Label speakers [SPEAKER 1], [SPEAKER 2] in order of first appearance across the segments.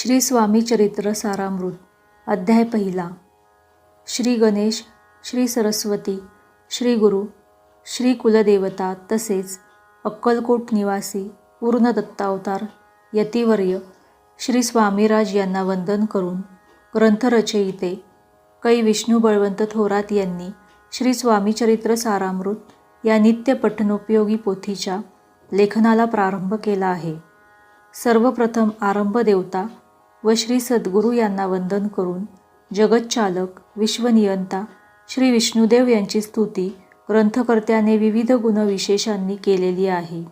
[SPEAKER 1] श्री स्वामी चरित्र सारामृत अध्याय पहिला। श्री गणेश, श्री सरस्वती, श्री गुरु, श्री कुलदेवता तसेच अक्कलकोट निवासी पूर्ण दत्तावतार यतिवर्य श्री स्वामीराज यांना वंदन करून ग्रंथरचयिते कै विष्णू बळवंत थोरात यांनी श्री स्वामी चरित्र सारामृत या नित्य पठनोपयोगी पोथीच्या लेखनाला प्रारंभ केला आहे। सर्वप्रथम आरंभ देवता व श्री सद्गुरू यांना वंदन करून जगतचालक विश्वनियंता श्री विष्णुदेव यांची स्तुती ग्रंथकर्त्याने विविध गुणविशेषांनी केलेली आहे।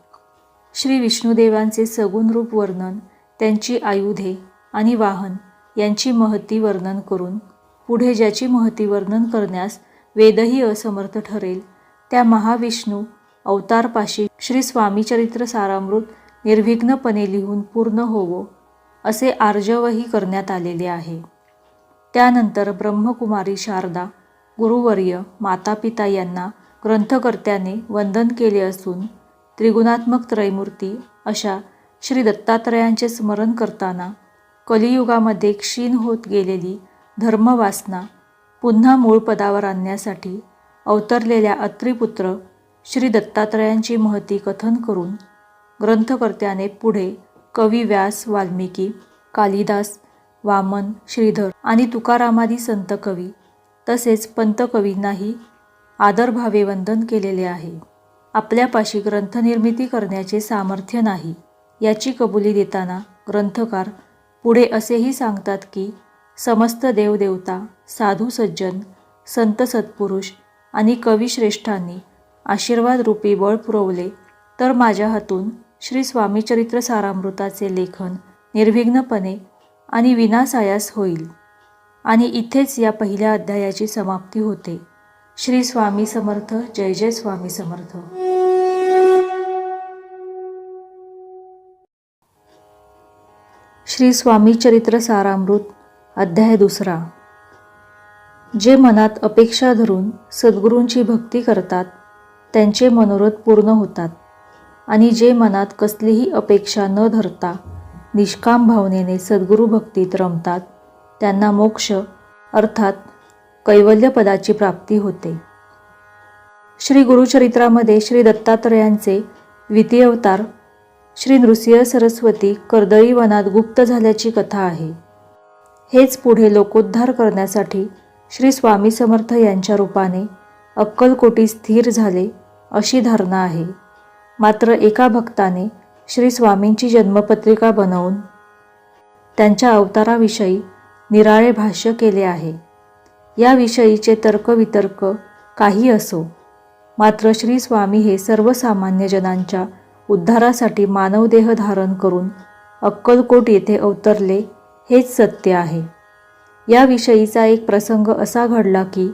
[SPEAKER 1] श्री विष्णुदेवांचे सगुण रूप वर्णन, त्यांची आयुधे आणि वाहन यांची महती वर्णन करून पुढे ज्याची महती वर्णन करण्यास वेदही असमर्थ ठरेल त्या महाविष्णू अवतारपाशी श्री स्वामी चरित्र सारामृत निर्विघ्नपणे लिहून पूर्ण होवो असे आर्जवही करण्यात आलेले आहे। त्यानंतर ब्रह्मकुमारी शारदा, गुरुवर्य, मातापिता यांना ग्रंथकर्त्याने वंदन केले असून त्रिगुणात्मक त्रैमूर्ती अशा श्री दत्तात्रयांचे स्मरण करताना कलियुगामध्ये क्षीण होत गेलेली धर्मवासना पुन्हा मूळ पदावर आणण्यासाठी अवतरलेल्या अत्रिपुत्र श्री दत्तात्रयांची महती कथन करून ग्रंथकर्त्याने पुढे कवी व्यास, वाल्मिकी, कालिदास, वामन, श्रीधर आणि तुकारामादी संत कवी तसेच पंत कवींनाही आदरभावे वंदन केलेले आहे। आपल्यापाशी ग्रंथनिर्मिती करण्याचे सामर्थ्य नाही याची कबुली देताना ग्रंथकार पुढे असेही सांगतात की समस्त देवदेवता, साधू सज्जन, संत सत्पुरुष आणि कविश्रेष्ठांनी आशीर्वाद रूपी बळ पुरवले तर माझ्या हातून श्री स्वामी चरित्र सारामृताचे लेखन निर्विघ्नपणे आणि विनासायास होईल। आणि इथेच या पहिल्या अध्यायाची समाप्ती होते। श्री स्वामी समर्थ। जय जय स्वामी समर्थ। श्री स्वामी चरित्र सारामृत अध्याय दुसरा। जे मनात अपेक्षा धरून सद्गुरूंची भक्ती करतात त्यांचे मनोरथ पूर्ण होतात आणि जे मनात कसलीही अपेक्षा न धरता निष्काम भावनेने सद्गुरू भक्तीत रमतात त्यांना मोक्ष अर्थात कैवल्यपदाची प्राप्ती होते। श्री गुरुचरित्रामध्ये श्री दत्तात्रयांचे द्वितीय अवतार श्री नृसिंह सरस्वती कर्दळी वनात गुप्त झाल्याची कथा आहे। हेच पुढे लोकोद्धार करण्यासाठी श्री स्वामी समर्थ यांच्या रूपाने अक्कलकोटी स्थिर झाले अशी धारणा आहे। मात्र एका भक्ताने श्री स्वामींची जन्मपत्रिका बनवून त्यांच्या अवताराविषयी निराळे भाष्य केले आहे। याविषयीचे तर्कवितर्क काही असो, मात्र श्री स्वामी हे सर्वसामान्य जनांच्या उद्धारासाठी मानवदेह धारण करून अक्कलकोट येथे अवतरले हेच सत्य आहे। याविषयीचा एक प्रसंग असा घडला की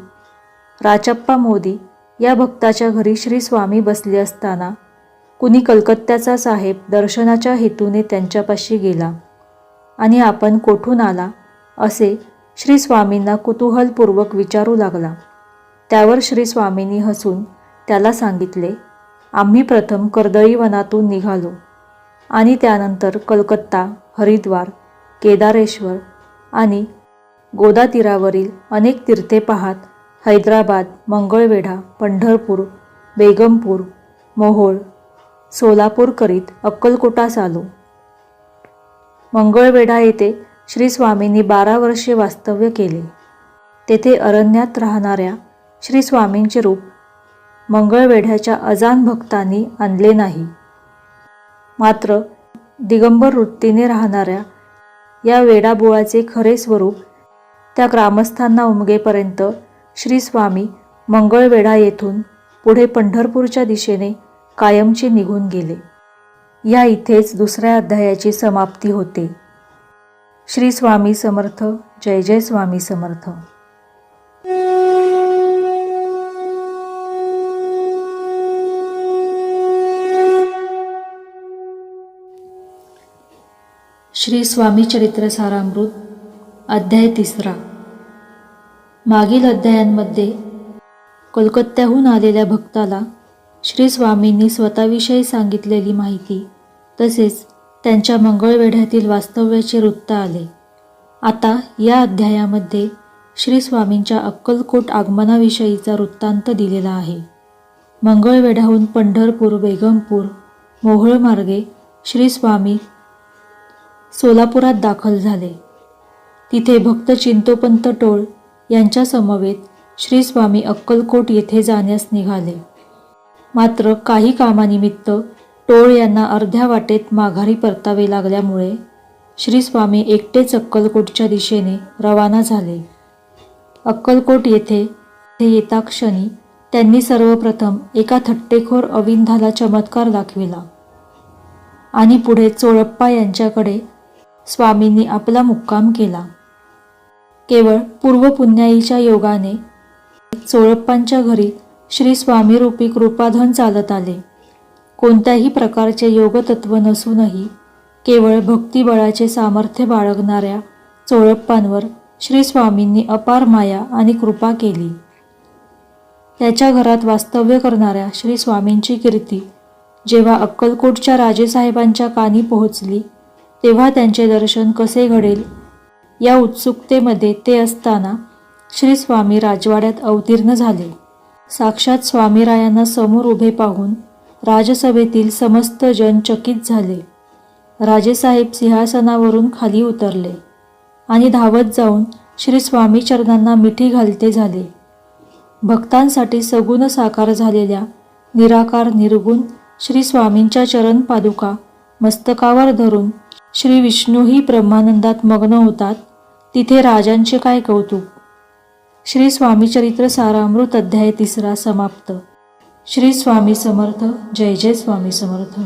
[SPEAKER 1] राचप्पा मोदी या भक्ताच्या घरी श्री स्वामी बसले असताना कुणी कलकत्त्याचा साहेब दर्शनाच्या हेतूने त्यांच्यापाशी गेला आणि आपण कोठून आला असे श्री स्वामींना कुतूहलपूर्वक विचारू लागला। त्यावर श्री स्वामींनी हसून त्याला सांगितले, आम्ही प्रथम कर्दळी वनातून निघालो आणि त्यानंतर कलकत्ता, हरिद्वार, केदारेश्वर आणि गोदा तीरावरील अनेक तीर्थे पाहत हैदराबाद, मंगळवेढा, पंढरपूर, बेगमपूर, मोहोळ, सोलापूर करीत अक्कलकोटास आलो। मंगळवेढा येथे श्री स्वामींनी 12 वर्षे वास्तव्य केले। तेथे अरण्यात राहणाऱ्या श्री स्वामींचे रूप मंगळवेढ्याच्या अजान भक्तांनी आणले नाही। मात्र दिगंबर वृत्तीने राहणाऱ्या या वेडाबोळाचे खरे स्वरूप त्या ग्रामस्थांना उमगेपर्यंत श्री स्वामी मंगळवेढा येथून पुढे पंढरपूरच्या दिशेने कायमचे निघून गेले। या इथेच दुसऱ्या अध्यायाची समाप्ती होते। श्री स्वामी समर्थ। जय जय स्वामी समर्थ। श्री स्वामी चरित्र सारामृत अध्याय तिसरा। मागील अध्यायांमध्ये कलकत्त्याहून आलेल्या भक्ताला श्री स्वामींनी स्वतःविषयी सांगितलेली माहिती तसेच त्यांच्या मंगळवेढ्यातील वास्तव्याचे वृत्त आले. आता या अध्यायामध्ये श्री स्वामींच्या अक्कलकोट आगमनाविषयीचा वृत्तांत दिलेला आहे. मंगळवेढ्याहून पंढरपूर, बेगमपूर, मोहोळ मार्गे श्री स्वामी सोलापुरात दाखल झाले. तिथे भक्त चिंतोपंत टोळ यांच्या समवेत श्री स्वामी अक्कलकोट येथे जाण्यास निघाले. मात्र काही कामानिमित्त टोळ यांना अर्ध्या वाटेत माघारी परतावे लागल्यामुळे श्री स्वामी एकटेच अक्कलकोटच्या दिशेने रवाना झाले. अक्कलकोट येथे येता क्षणी त्यांनी सर्वप्रथम एका थट्टेखोर अविंधाला चमत्कार दाखविला आणि पुढे चोळप्पा यांच्याकडे स्वामींनी आपला मुक्काम केला. केवळ पूर्वपुण्याईच्या योगाने चोळप्पांच्या घरी श्री स्वामीरूपी कृपाधन चालत आले. कोणत्याही प्रकारचे योगतत्व नसूनही केवळ भक्तिबळाचे सामर्थ्य बाळगणाऱ्या चोळप्पांवर श्री स्वामींनी अपार माया आणि कृपा केली. त्याच्या घरात वास्तव्य करणाऱ्या श्री स्वामींची कीर्ती जेव्हा अक्कलकोटच्या राजेसाहेबांच्या कानी पोहोचली तेव्हा त्यांचे दर्शन कसे घडेल या उत्सुकतेमध्ये ते असताना श्री स्वामी राजवाड्यात अवतीर्ण झाले. साक्षात स्वामीरायांना समोर उभे पाहून राजसभेतील समस्त जन चकित झाले. राजेसाहेब सिंहासनावरून खाली उतरले आणि धावत जाऊन श्री स्वामी चरणांना मिठी घालते झाले. भक्तांसाठी सगुण साकार झालेल्या निराकार निर्गुण श्री स्वामींच्या चरण पादुका मस्तकावर धरून श्री विष्णूही ब्रह्मानंदात मग्न होतात. तिथे राजांचे काय कौतुक. श्री स्वामी चरित्र सारामृत अध्याय 3 समाप्त. श्री स्वामी समर्थ. जय जय स्वामी समर्थ.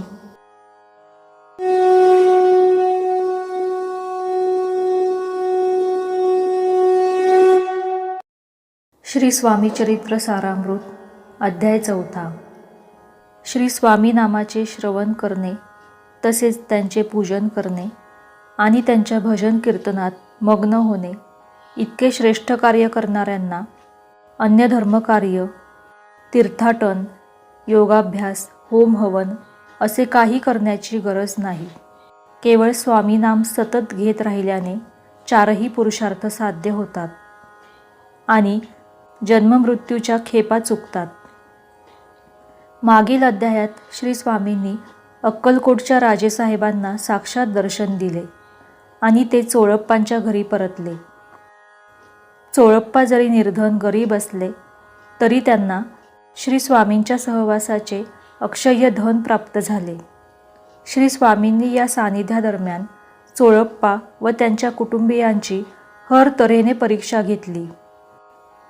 [SPEAKER 1] श्री स्वामी चरित्र सारामृत अध्याय 4. श्री स्वामी नामाचे श्रवण करणे तसेच त्यांचे पूजन करणे आणि त्यांच्या भजन कीर्तनात मग्न होणे इतके श्रेष्ठ कार्य करणाऱ्यांना अन्य धर्मकार्य, तीर्थाटन, योगाभ्यास, होम हवन असे काही करण्याची गरज नाही. केवळ स्वामी नाम सतत घेत राहिल्याने 4ही पुरुषार्थ साध्य होतात आणि जन्ममृत्यूच्या खेपा चुकतात. मागील अध्यायात श्री स्वामींनी अक्कलकोटच्या राजेसाहेबांना साक्षात दर्शन दिले आणि ते चोळप्पांच्या घरी परतले. चोळप्पा जरी निर्धन गरीब असले तरी त्यांना श्री स्वामींच्या सहवासाचे अक्षय्य धन प्राप्त झाले. श्री स्वामींनी या सानिध्यादरम्यान चोळप्पा व त्यांच्या कुटुंबियांची हर तऱ्हेने परीक्षा घेतली.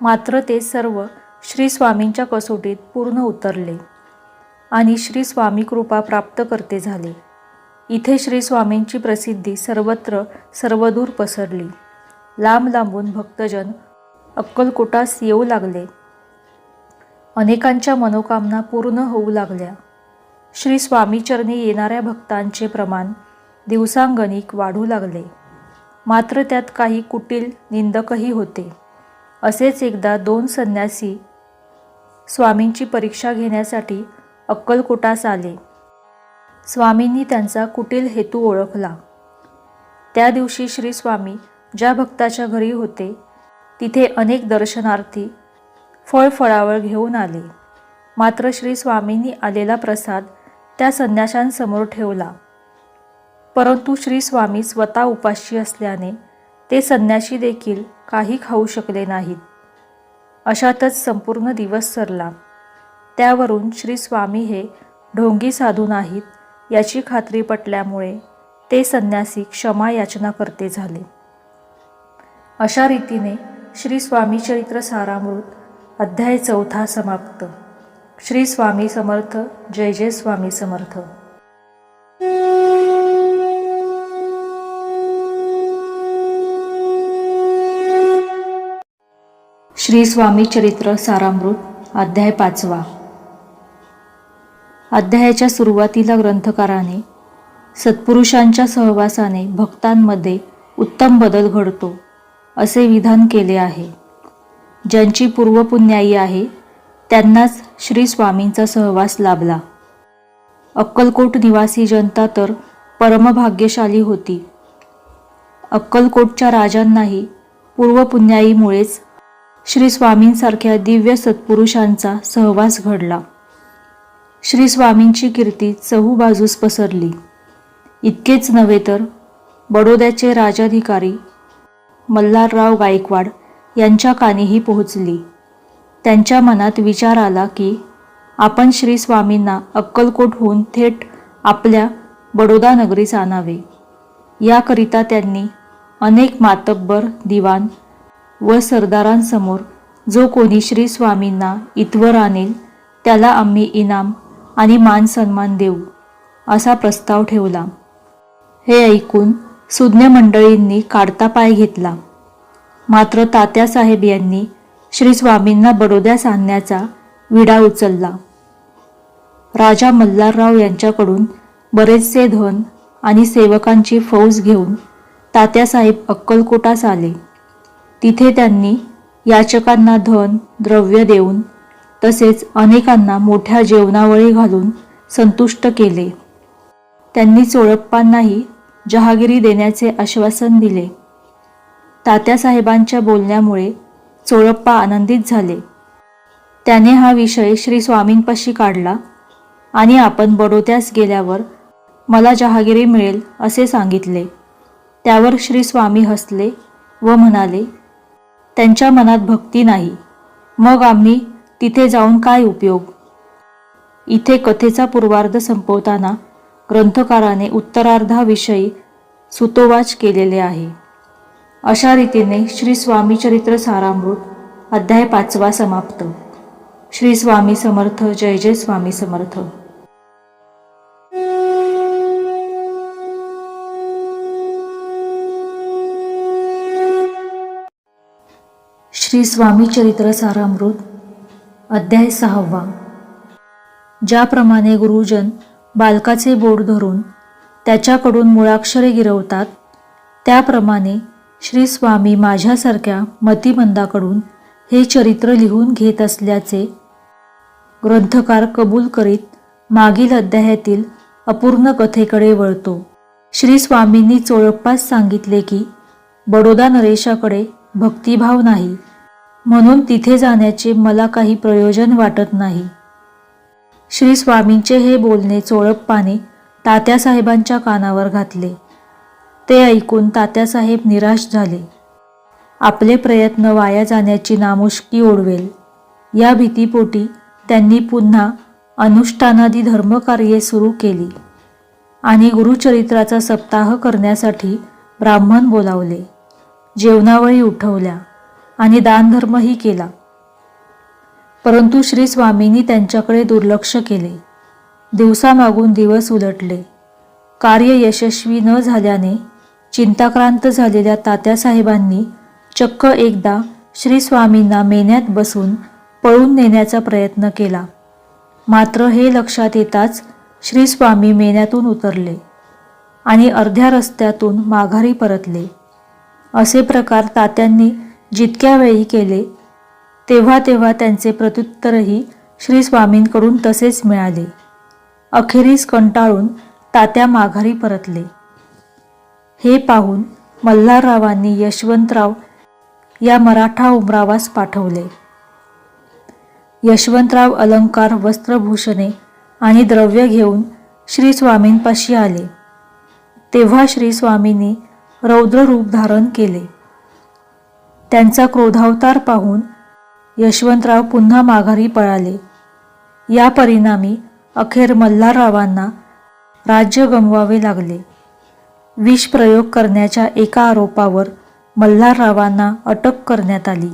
[SPEAKER 1] मात्र ते सर्व श्री स्वामींच्या कसोटीत पूर्ण उतरले आणि श्री स्वामी कृपा प्राप्त करते झाले. इथे श्री स्वामींची प्रसिद्धी सर्वत्र सर्वदूर पसरली. लांब लांबून भक्तजन अक्कलकोटास येऊ लागले. अनेकांच्या मनोकामना पूर्ण होऊ लागल्या. श्री स्वामीचरणी येणाऱ्या भक्तांचे प्रमाण दिवसांगणिक वाढू लागले. मात्र त्यात काही कुटील निंदकही होते. असेच एकदा 2 संन्यासी स्वामींची परीक्षा घेण्यासाठी अक्कलकोटास आले. स्वामींनी त्यांचा कुटील हेतू ओळखला. त्या दिवशी श्री स्वामी ज्या भक्ताच्या घरी होते तिथे अनेक दर्शनार्थी फळफळावळ घेऊन आले. मात्र श्री स्वामींनी आलेला प्रसाद त्या संन्याशांसमोर ठेवला. परंतु श्री स्वामी स्वतः उपाशी असल्याने ते संन्याशी देखील काही खाऊ शकले नाहीत. अशातच संपूर्ण दिवस सरला. त्यावरून श्री स्वामी हे ढोंगी साधू नाहीत याची खात्री पटल्यामुळे ते संन्यासी क्षमा याचना करते झाले. अशा रीतीने श्री स्वामी चरित्र सारामृत अध्याय 4 समाप्त. श्री स्वामी समर्थ. जय जय स्वामी समर्थ. श्री स्वामी चरित्र सारामृत अध्याय 5. अध्यायाच्या सुरुवातीला ग्रंथकाराने सत्पुरुषांच्या सहवासाने भक्तांमध्ये उत्तम बदल घडतो असे विधान केले आहे. ज्यांची पूर्वपुण्याई आहे त्यांनाच श्री स्वामींचा सहवास लाभला. अक्कलकोट निवासी जनता तर परमभाग्यशाली होती. अक्कलकोटच्या राजांनाही पूर्वपुण्याईमुळेच श्री स्वामींसारख्या दिव्य सत्पुरुषांचा सहवास घडला. श्री स्वामींची कीर्ती चहूबाजूस पसरली. इतकेच नव्हे तर बडोद्याचे राजाधिकारी मल्हारराव गायकवाड यांच्या कानीही पोहोचली. त्यांच्या मनात विचार आला की आपण श्री स्वामींना अक्कलकोटहून थेट आपल्या बडोदा नगरीस आणावे. याकरिता त्यांनी अनेक मातब्बर, दिवाण व सरदारांसमोर जो कोणी श्री स्वामींना इथवर आणेल त्याला आम्ही इनाम आणि मान सन्मान देऊ असा प्रस्ताव ठेवला. हे ऐकून सुज्ञ मंडळींनी काढता पाय घेतला. मात्र तात्यासाहेब यांनी श्री स्वामींना बडोद्यास आणण्याचा विडा उचलला. राजा मल्हारराव यांच्याकडून बरेचसे धन आणि सेवकांची फौज घेऊन तात्यासाहेब अक्कलकोटास आले. तिथे त्यांनी याचकांना धन द्रव्य देऊन तसेच अनेकांना मोठ्या जेवणावळी घालून संतुष्ट केले. त्यांनी चोळप्पांनाही जहागिरी देण्याचे आश्वासन दिले. तात्यासाहेबांच्या बोलण्यामुळे चोळप्पा आनंदित झाले. त्याने हा विषय श्री स्वामींपाशी काढला आणि आपण बडोद्यास गेल्यावर मला जहागिरी मिळेल असे सांगितले. त्यावर श्री स्वामी हसले व म्हणाले, त्यांच्या मनात भक्ती नाही, मग आम्ही तिथे जाऊन काय उपयोग. इथे कथेचा पूर्वार्ध संपवताना ग्रंथकाराने उत्तरार्धाविषयी सुतोवाच केलेले आहे. अशा रीतीने श्री स्वामी चरित्र सारामृत अध्याय 5 समाप्त. श्री स्वामी समर्थ. जय जय स्वामी समर्थ. श्री स्वामी चरित्र सारामृत अध्याय 6. ज्याप्रमाणे गुरुजन बालकाचे बोट धरून त्याच्याकडून मुळाक्षरे गिरवतात, त्याप्रमाणे श्री स्वामी माझ्यासारख्या मतिमंदाकडून हे चरित्र लिहून घेत असल्याचे ग्रंथकार कबूल करीत मागील अध्यायातील अपूर्ण कथेकडे वळतो. श्री स्वामींनी चोळप्पास सांगितले की बडोदा नरेशाकडे भक्तिभाव नाही, म्हणून तिथे जाण्याचे मला काही प्रयोजन वाटत नाही. श्री स्वामींचे हे बोलणे चोळप्पाने तात्यासाहेबांच्या कानावर घातले. ते ऐकून तात्यासाहेब निराश झाले. आपले प्रयत्न वाया जाण्याची नामुष्की ओढवेल या भीतीपोटी त्यांनी पुन्हा अनुष्ठानादी धर्मकार्ये सुरू केली आणि गुरुचरित्राचा सप्ताह करण्यासाठी ब्राह्मण बोलावले. जेवणावळी उठवल्या आणि दानधर्मही केला. परंतु श्री स्वामींनी त्यांच्याकडे दुर्लक्ष केले. दिवसामागून दिवस उलटले. कार्य यशस्वी न झाल्याने चिंताक्रांत झालेल्या तात्यासाहेबांनी चक्क एकदा श्री स्वामींना मेन्यात बसून पळून नेण्याचा प्रयत्न केला. मात्र हे लक्षात येताच श्री स्वामी मेन्यातून उतरले आणि अर्ध्या रस्त्यातून माघारी परतले. असे प्रकार तात्यांनी जितक्या वेळी केले तेव्हा तेव्हा त्यांचे प्रत्युत्तरही श्री स्वामींकडून तसेच मिळाले. अखेरीस कंटाळून तात्या माघारी परतले. हे पाहून मल्हाररावांनी यशवंतराव या मराठा उमरावास पाठवले. यशवंतराव अलंकार, वस्त्रभूषणे आणि द्रव्य घेऊन श्री स्वामींपाशी आले. तेव्हा श्री स्वामींनी रौद्र रूप धारण केले. त्यांचा क्रोधावतार पाहून यशवंतराव पुन्हा माघारी पळाले. या परिणामी अखेर मल्हाररावांना राज्य गमवावे लागले. विष प्रयोग करण्याच्या एका आरोपावर मल्हाररावांना अटक करण्यात आली.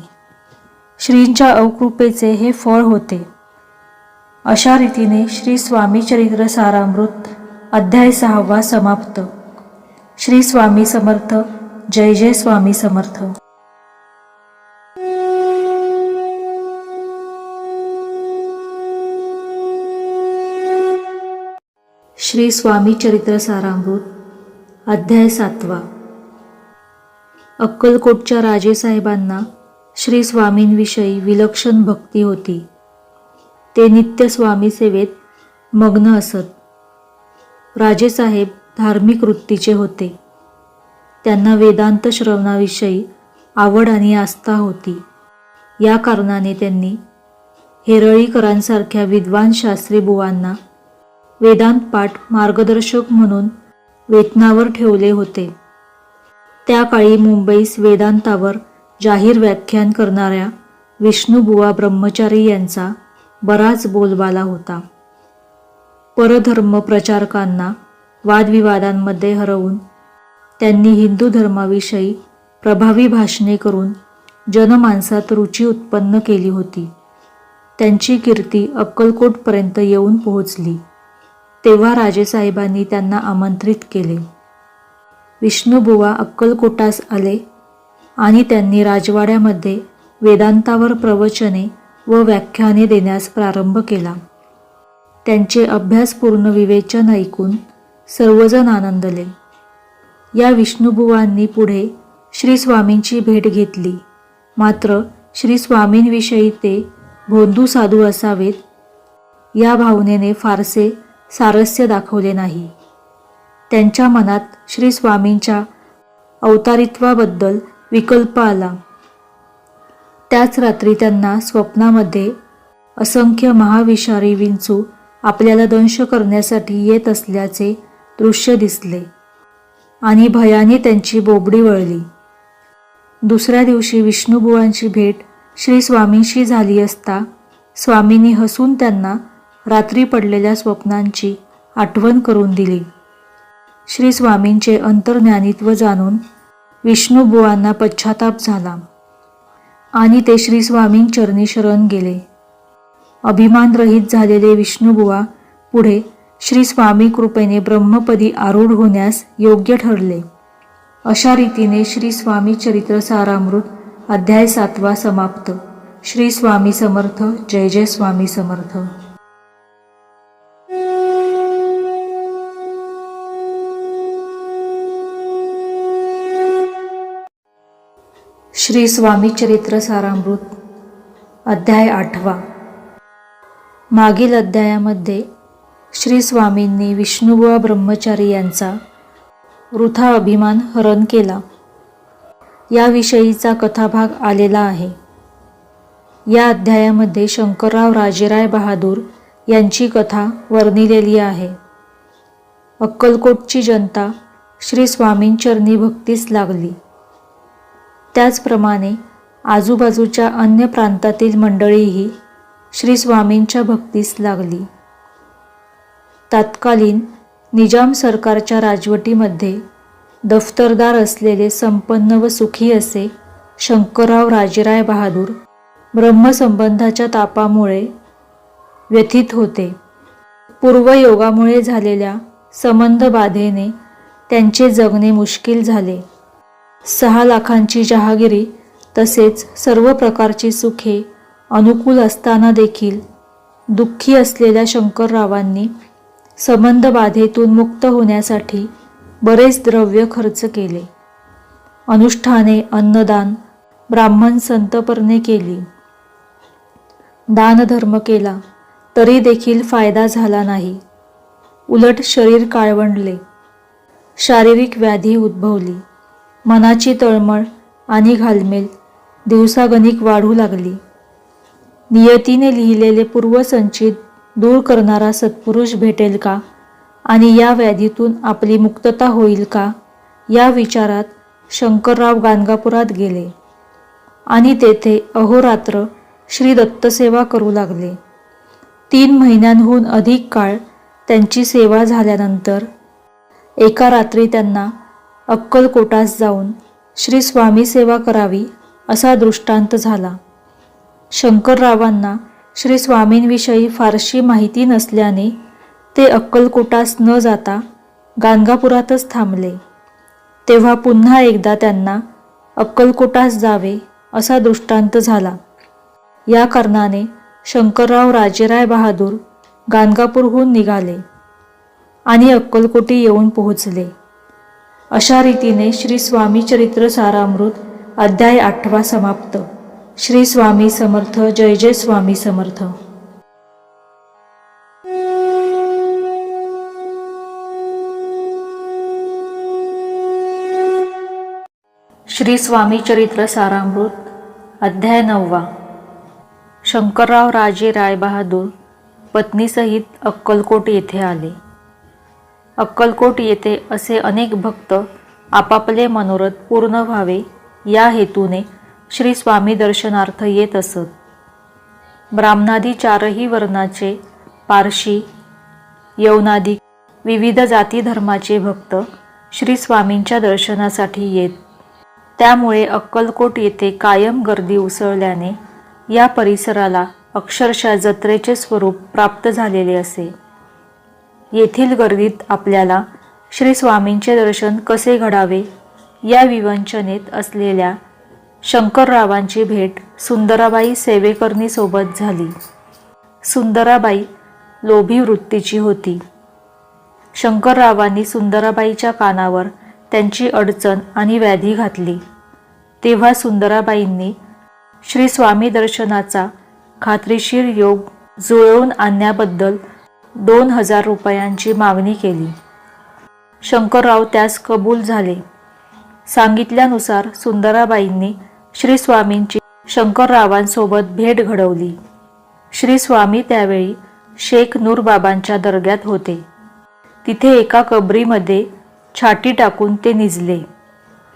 [SPEAKER 1] श्रींच्या अवकृपेचे हे फळ होते. अशा रीतीने श्री स्वामी चरित्र सारामृत अध्याय 6 समाप्त. श्री स्वामी समर्थ. जय जय स्वामी समर्थ. श्री स्वामी चरित्र सारामृत अध्याय 7. अक्कलकोटच्या राजेसाहेबांना श्री स्वामींविषयी विलक्षण भक्ती होती. ते नित्य स्वामी सेवेत मग्न असत. राजेसाहेब धार्मिक वृत्तीचे होते. त्यांना वेदांत श्रवणाविषयी आवड आणि आस्था होती. या कारणाने त्यांनी हेरळीकरांसारख्या विद्वान शास्त्री बुवांना वेदांत पाठ मार्गदर्शक म्हणून वेतनावर ठेवले होते. त्या काळी मुंबईस वेदांतावर जाहीर व्याख्यान करणाऱ्या विष्णुबुवा ब्रह्मचारी यांचा बराच बोलबाला होता. परधर्म प्रचारकांना वादविवादांमध्ये हरवून त्यांनी हिंदू धर्माविषयी प्रभावी भाषणे करून जनमानसात रुची उत्पन्न केली होती. त्यांची कीर्ती अक्कलकोटपर्यंत येऊन पोहोचली. तेव्हा राजेसाहेबांनी त्यांना आमंत्रित केले. विष्णुबुवा अक्कलकोटास आले आणि त्यांनी राजवाड्यामध्ये वेदांतावर प्रवचने व व्याख्याने देण्यास प्रारंभ केला. त्यांचे अभ्यासपूर्ण विवेचन ऐकून सर्वजण आनंदले. या विष्णुबुवांनी पुढे श्री स्वामींची भेट घेतली. मात्र श्री स्वामींविषयी ते भोंदू साधू असावेत या भावनेने फारसे सारस्य दाखवले नाही. त्यांच्या मनात श्री स्वामींच्या अवतारित्वाबद्दल विकल्प आला. त्याच रात्री त्यांना स्वप्नामध्ये असंख्य महाविषारी विंचू आपल्याला दंश करण्यासाठी येत असल्याचे दृश्य दिसले आणि भयाने त्यांची बोबडी वळली. दुसऱ्या दिवशी विष्णुबुवांची भेट श्री स्वामींशी झाली असता स्वामींनी हसून त्यांना रात्री पडलेल्या स्वप्नांची आठवण करून दिली. श्री स्वामींचे अंतर्ज्ञानित्व जाणून विष्णुबुवांना पश्चाताप झाला आणि ते श्री स्वामींचरणी शरण गेले. अभिमानरहित झालेले विष्णुबुवा पुढे श्री स्वामी कृपेने ब्रह्मपदी आरूढ होण्यास योग्य ठरले. अशा रीतीने श्री स्वामी चरित्र सारामृत अध्याय 7 समाप्त. श्री स्वामी समर्थ. जय जय स्वामी समर्थ. श्री स्वामी चरित्र सारामृत अध्याय 8. मागील अध्यायामध्ये श्री स्वामींनी विष्णुबुवा ब्रह्मचारी यांचा वृथा अभिमान हरण केला याविषयीचा कथाभाग आलेला आहे. या अध्यायामध्ये शंकरराव राजेराय बहादूर यांची कथा वर्णिलेली आहे. अक्कलकोटची जनता श्री स्वामींचरणी भक्तीस लागली. त्याचप्रमाणे आजूबाजूच्या अन्य प्रांतातील मंडळीही श्री स्वामींच्या भक्तीस लागली. तत्कालीन निजाम सरकारच्या राजवटीमध्ये दफ्तरदार असलेले संपन्न व सुखी असे शंकरराव राजेराय बहादूर ब्रह्मसंबंधाच्या तापामुळे व्यथित होते. पूर्वयोगामुळे झालेल्या संबंधबाधेने त्यांचे जगणे मुश्किल झाले. 6 लाखांची जहागिरी तसेच सर्व प्रकारची सुखे अनुकूल असताना देखील दुःखी असलेल्या शंकररावांनी संबंधबाधेतून मुक्त होण्यासाठी बरेच द्रव्य खर्च केले. अनुष्ठाने, अन्नदान, ब्राह्मण संतर्पणे केली. दानधर्म केला तरी देखील फायदा झाला नाही. उलट शरीर काळवंडले. शारीरिक व्याधी उद्भवली. मनाची तळमळ आणि घालमेल दिवसागणिक वाढू लागली. नियतीने लिहिलेले पूर्वसंचित दूर करणारा सत्पुरुष भेटेल का आणि या व्याधीतून आपली मुक्तता होईल का या विचारात शंकरराव गाणगापुरात गेले आणि तेथे अहोरात्र श्री दत्तसेवा करू लागले. 3 महिन्यांहून अधिक काळ त्यांची सेवा झाल्यानंतर एका रात्री त्यांना अक्कलकोटास जाऊन श्री स्वामी सेवा करावी असा दृष्टांत झाला. शंकररावांना श्री स्वामींविषयी फारशी माहिती नसल्याने ते अक्कलकोटास न जाता गाणगापुरातच थांबले. तेव्हा पुन्हा एकदा त्यांना अक्कलकोटास जावे असा दृष्टांत झाला. या कारणाने शंकरराव राजेराय बहादूर गाणगापूरहून निघाले आणि अक्कलकोटी येऊन पोहोचले. अशा रीतीने श्री स्वामी चरित्र सारामृत अध्याय 8 समाप्त. श्री स्वामी समर्थ. जय जय स्वामी समर्थ. श्री स्वामी चरित्र सारामृत अध्याय 9. शंकरराव राजे रायबहादूर पत्नीसहित अक्कलकोट येथे आले. अक्कलकोट येथे असे अनेक भक्त आपापले मनोरथ पूर्ण व्हावे या हेतूने श्री स्वामी दर्शनार्थ येत असत. ब्राह्मणादी 4ही वर्णाचे, पारशी, यवनादी विविध जाती धर्माचे भक्त श्री स्वामींच्या दर्शनासाठी येत. त्यामुळे अक्कलकोट येथे कायम गर्दी उसळल्याने या परिसराला अक्षरशः जत्रेचे स्वरूप प्राप्त झालेले असे. येथील गर्दीत आपल्याला श्री स्वामींचे दर्शन कसे घडावे या विवंचनेत असलेल्या शंकररावांची भेट सुंदराबाई सेवेकरणीसोबत झाली. सुंदराबाई लोभी वृत्तीची होती. शंकररावांनी सुंदराबाईच्या कानावर त्यांची अडचण आणि व्याधी घातली. तेव्हा सुंदराबाईंनी श्री स्वामी दर्शनाचा खात्रीशीर योग जुळवून आणण्याबद्दल 2000 रुपयांची मागणी केली. शंकरराव त्यास कबूल झाले. सांगितल्यानुसार सुंदराबाईंनी श्री स्वामींची शंकररावांसोबत भेट घडवली. श्री स्वामी त्यावेळी शेख नूरबाबांच्या दर्ग्यात होते. तिथे एका कबरीमध्ये छाटी टाकून ते निजले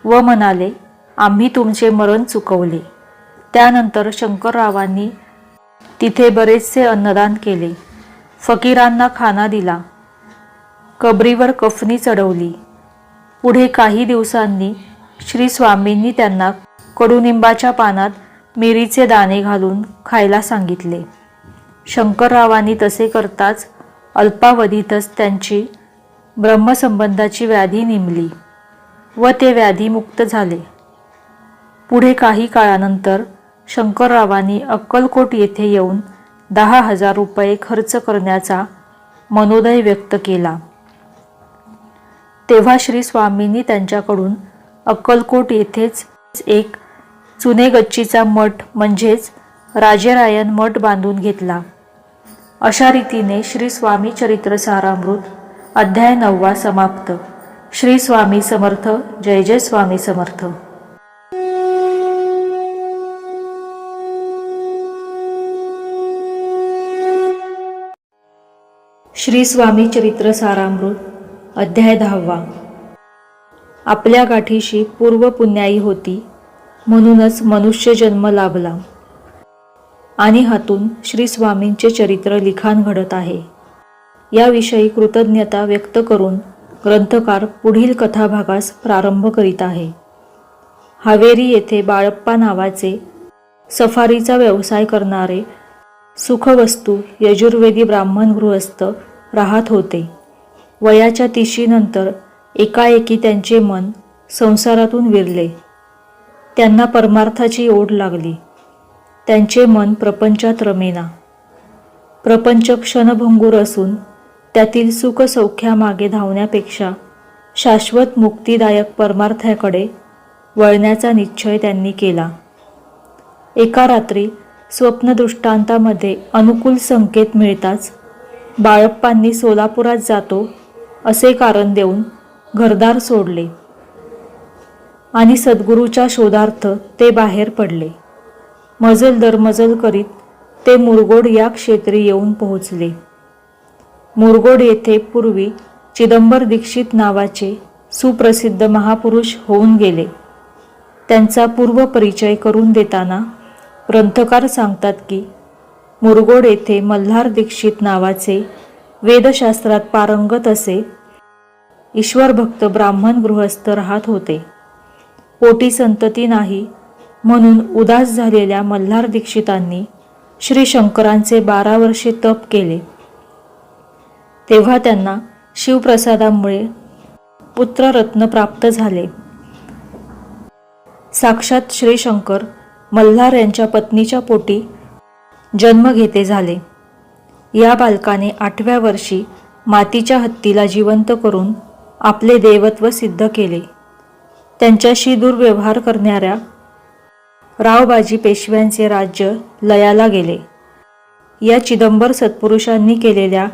[SPEAKER 1] व म्हणाले, आम्ही तुमचे मरण चुकवले. त्यानंतर शंकररावांनी तिथे बरेचसे अन्नदान केले. फकीरांना खाना दिला. कबरीवर कफनी चढवली. पुढे काही दिवसांनी श्री स्वामींनी त्यांना कडुनिंबाच्या पानात मिरीचे दाणे घालून खायला सांगितले. शंकररावांनी तसे करताच अल्पावधीतच त्यांची ब्रह्मसंबंधाची व्याधी निमली व ते व्याधीमुक्त झाले. पुढे काही काळानंतर शंकररावांनी अक्कलकोट येथे येऊन 10,000 रुपये खर्च करण्याचा मनोदय व्यक्त केला. तेव्हा श्री स्वामींनी त्यांच्याकडून अक्कलकोट येथेच एक चुनेगच्चीचा मठ म्हणजेच राजेरायन मठ बांधून घेतला. अशा रीतीने श्री स्वामी चरित्र सारामृत अध्याय 9 समाप्त. श्री स्वामी समर्थ. जय जय स्वामी समर्थ. श्री स्वामी चरित्र सारामृत अध्याय 10. आपल्या गाठीशी पूर्व पुण्याई होती म्हणूनच मनुष्य जन्म लाभला आणि हातून श्री स्वामींचे चरित्र लिखाण घडत आहे. याविषयी कृतज्ञता व्यक्त करून ग्रंथकार पुढील कथाभागास प्रारंभ करीत आहे. हावेरी येथे बाळप्पा नावाचे सफारीचा व्यवसाय करणारे सुखवस्तू यजुर्वेदी ब्राह्मण गृहस्थ राहत होते. वयाच्या 30 नंतर एकाएकी त्यांचे मन संसारातून विरले. त्यांना परमार्थाची ओढ लागली. त्यांचे मन प्रपंचात रमेना. प्रपंच क्षणभंगूर असून त्यातील सुखसौख्यामागे धावण्यापेक्षा शाश्वत मुक्तिदायक परमार्थाकडे वळण्याचा निश्चय त्यांनी केला. एका रात्री स्वप्नदृष्टांतामध्ये अनुकूल संकेत मिळताच बाळप्पांनी सोलापुरात जातो असे कारण देऊन घरदार सोडले आणि सद्गुरूच्या शोधार्थ ते बाहेर पडले. मजल दरमजल करीत ते मुरगोड या क्षेत्री येऊन पोहोचले. मुरगोड येथे पूर्वी चिदंबर दीक्षित नावाचे सुप्रसिद्ध महापुरुष होऊन गेले. त्यांचा पूर्व परिचय करून देताना ग्रंथकार सांगतात की मुरगोड येथे मल्हार दीक्षित नावाचे वेदशास्त्रात पारंगत असे ईश्वरभक्त ब्राह्मण गृहस्थ राहत होते. पोटी संतती नाही म्हणून उदास झालेल्या मल्हार दीक्षितांनी श्री शंकरांचे 12 वर्षे तप केले. तेव्हा त्यांना शिवप्रसादामुळे पुत्ररत्न प्राप्त झाले. साक्षात श्री शंकर मल्हार यांच्या पत्नीच्या पोटी जन्म घेते झाले. या बालकाने 8व्या वर्षी मातीच्या हत्तीला जिवंत करून आपले देवत्व सिद्ध केले. त्यांच्याशी दुर्व्यवहार करणाऱ्या रावबाजी पेशव्यांचे राज्य लयाला गेले. या चिदंबर सत्पुरुषांनी केलेल्या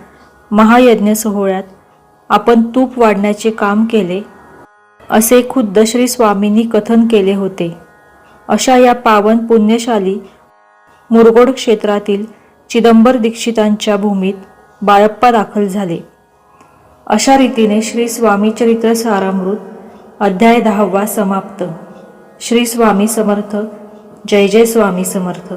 [SPEAKER 1] महायज्ञ सोहळ्यात आपण तूप वाढण्याचे काम केले असे खुद्द श्री स्वामींनी कथन केले होते. अशा या पावन पुण्यशाली मुरगोड क्षेत्रातील चिदंबर दीक्षितांच्या भूमीत बाळप्पा दाखल झाले. अशा रीतीने श्री स्वामी चरित्र सारामृत अध्याय 10वा समाप्त. श्री स्वामी समर्थ. जय जय स्वामी समर्थ.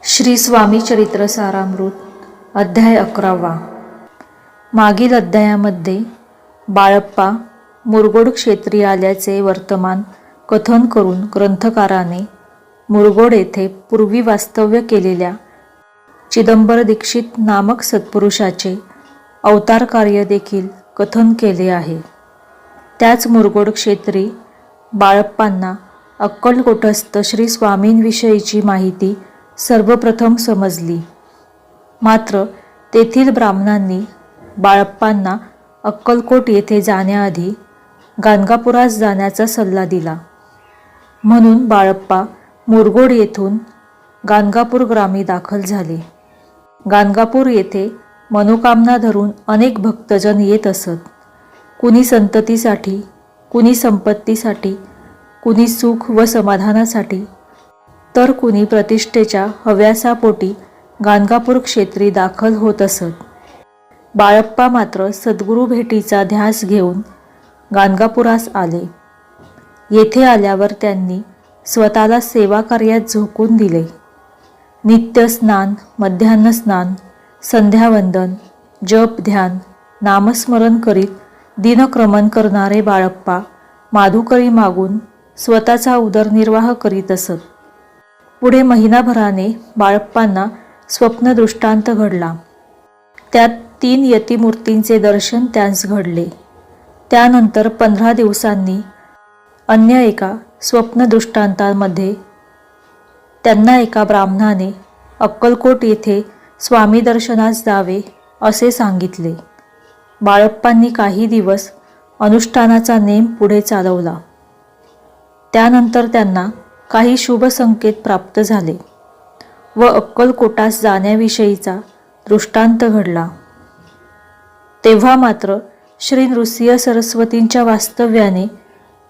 [SPEAKER 1] श्री स्वामी चरित्र सारामृत अध्याय 11वा. मागील अध्यायामध्ये बाळप्पा मुरगोड क्षेत्री आल्याचे वर्तमान कथन करून ग्रंथकाराने मुरगोड येथे पूर्वी वास्तव्य केलेल्या चिदंबर दीक्षित नामक सत्पुरुषाचे अवतार कार्य देखील कथन केले आहे. त्याच मुरगोड क्षेत्री बाळप्पांना अक्कलकोटस्थ श्री स्वामींविषयीची माहिती सर्वप्रथम समजली. मात्र तेथील ब्राह्मणांनी बाळप्पांना अक्कलकोट येथे जाण्याआधी गाणगापुरास जाण्याचा सल्ला दिला. म्हणून बाळप्पा मुरगोड येथून गाणगापूर ग्रामी दाखल झाले. गाणगापूर येथे मनोकामना धरून अनेक भक्तजन येत असत. कुणी संततीसाठी, कुणी संपत्तीसाठी, कुणी सुख व समाधानासाठी, तर कुणी प्रतिष्ठेच्या हव्यासापोटी गाणगापूर क्षेत्री दाखल होत असत. बाळप्पा मात्र सद्गुरू भेटीचा ध्यास घेऊन गाणगापुरास आले. येथे आल्यावर त्यांनी स्वतःला सेवा कार्यात झोकून दिले. नित्य स्नान, मध्यान्ह स्नान, संध्यावंदन, जप, ध्यान, नामस्मरण करीत दिनक्रमण करणारे बाळप्पा माधुकरी मागून स्वतःचा उदरनिर्वाह करीत असत. पुढे महिनाभराने बाळप्पांना स्वप्नदृष्टांत घडला. त्यात 3 यतिमूर्तींचे दर्शन त्यांस घडले. त्यानंतर 15 दिवसांनी अन्य एका स्वप्नदृष्टांतामध्ये त्यांना एका ब्राह्मणाने अक्कलकोट येथे स्वामी दर्शनास जावे असे सांगितले. बाळप्पांनी काही दिवस अनुष्ठानाचा नेम पुढे चालवला. त्यानंतर त्यांना काही शुभ संकेत प्राप्त झाले व अक्कलकोटास जाण्याविषयीचा दृष्टांत घडला. तेव्हा मात्र श्री नृसिंह सरस्वतींच्या वास्तव्याने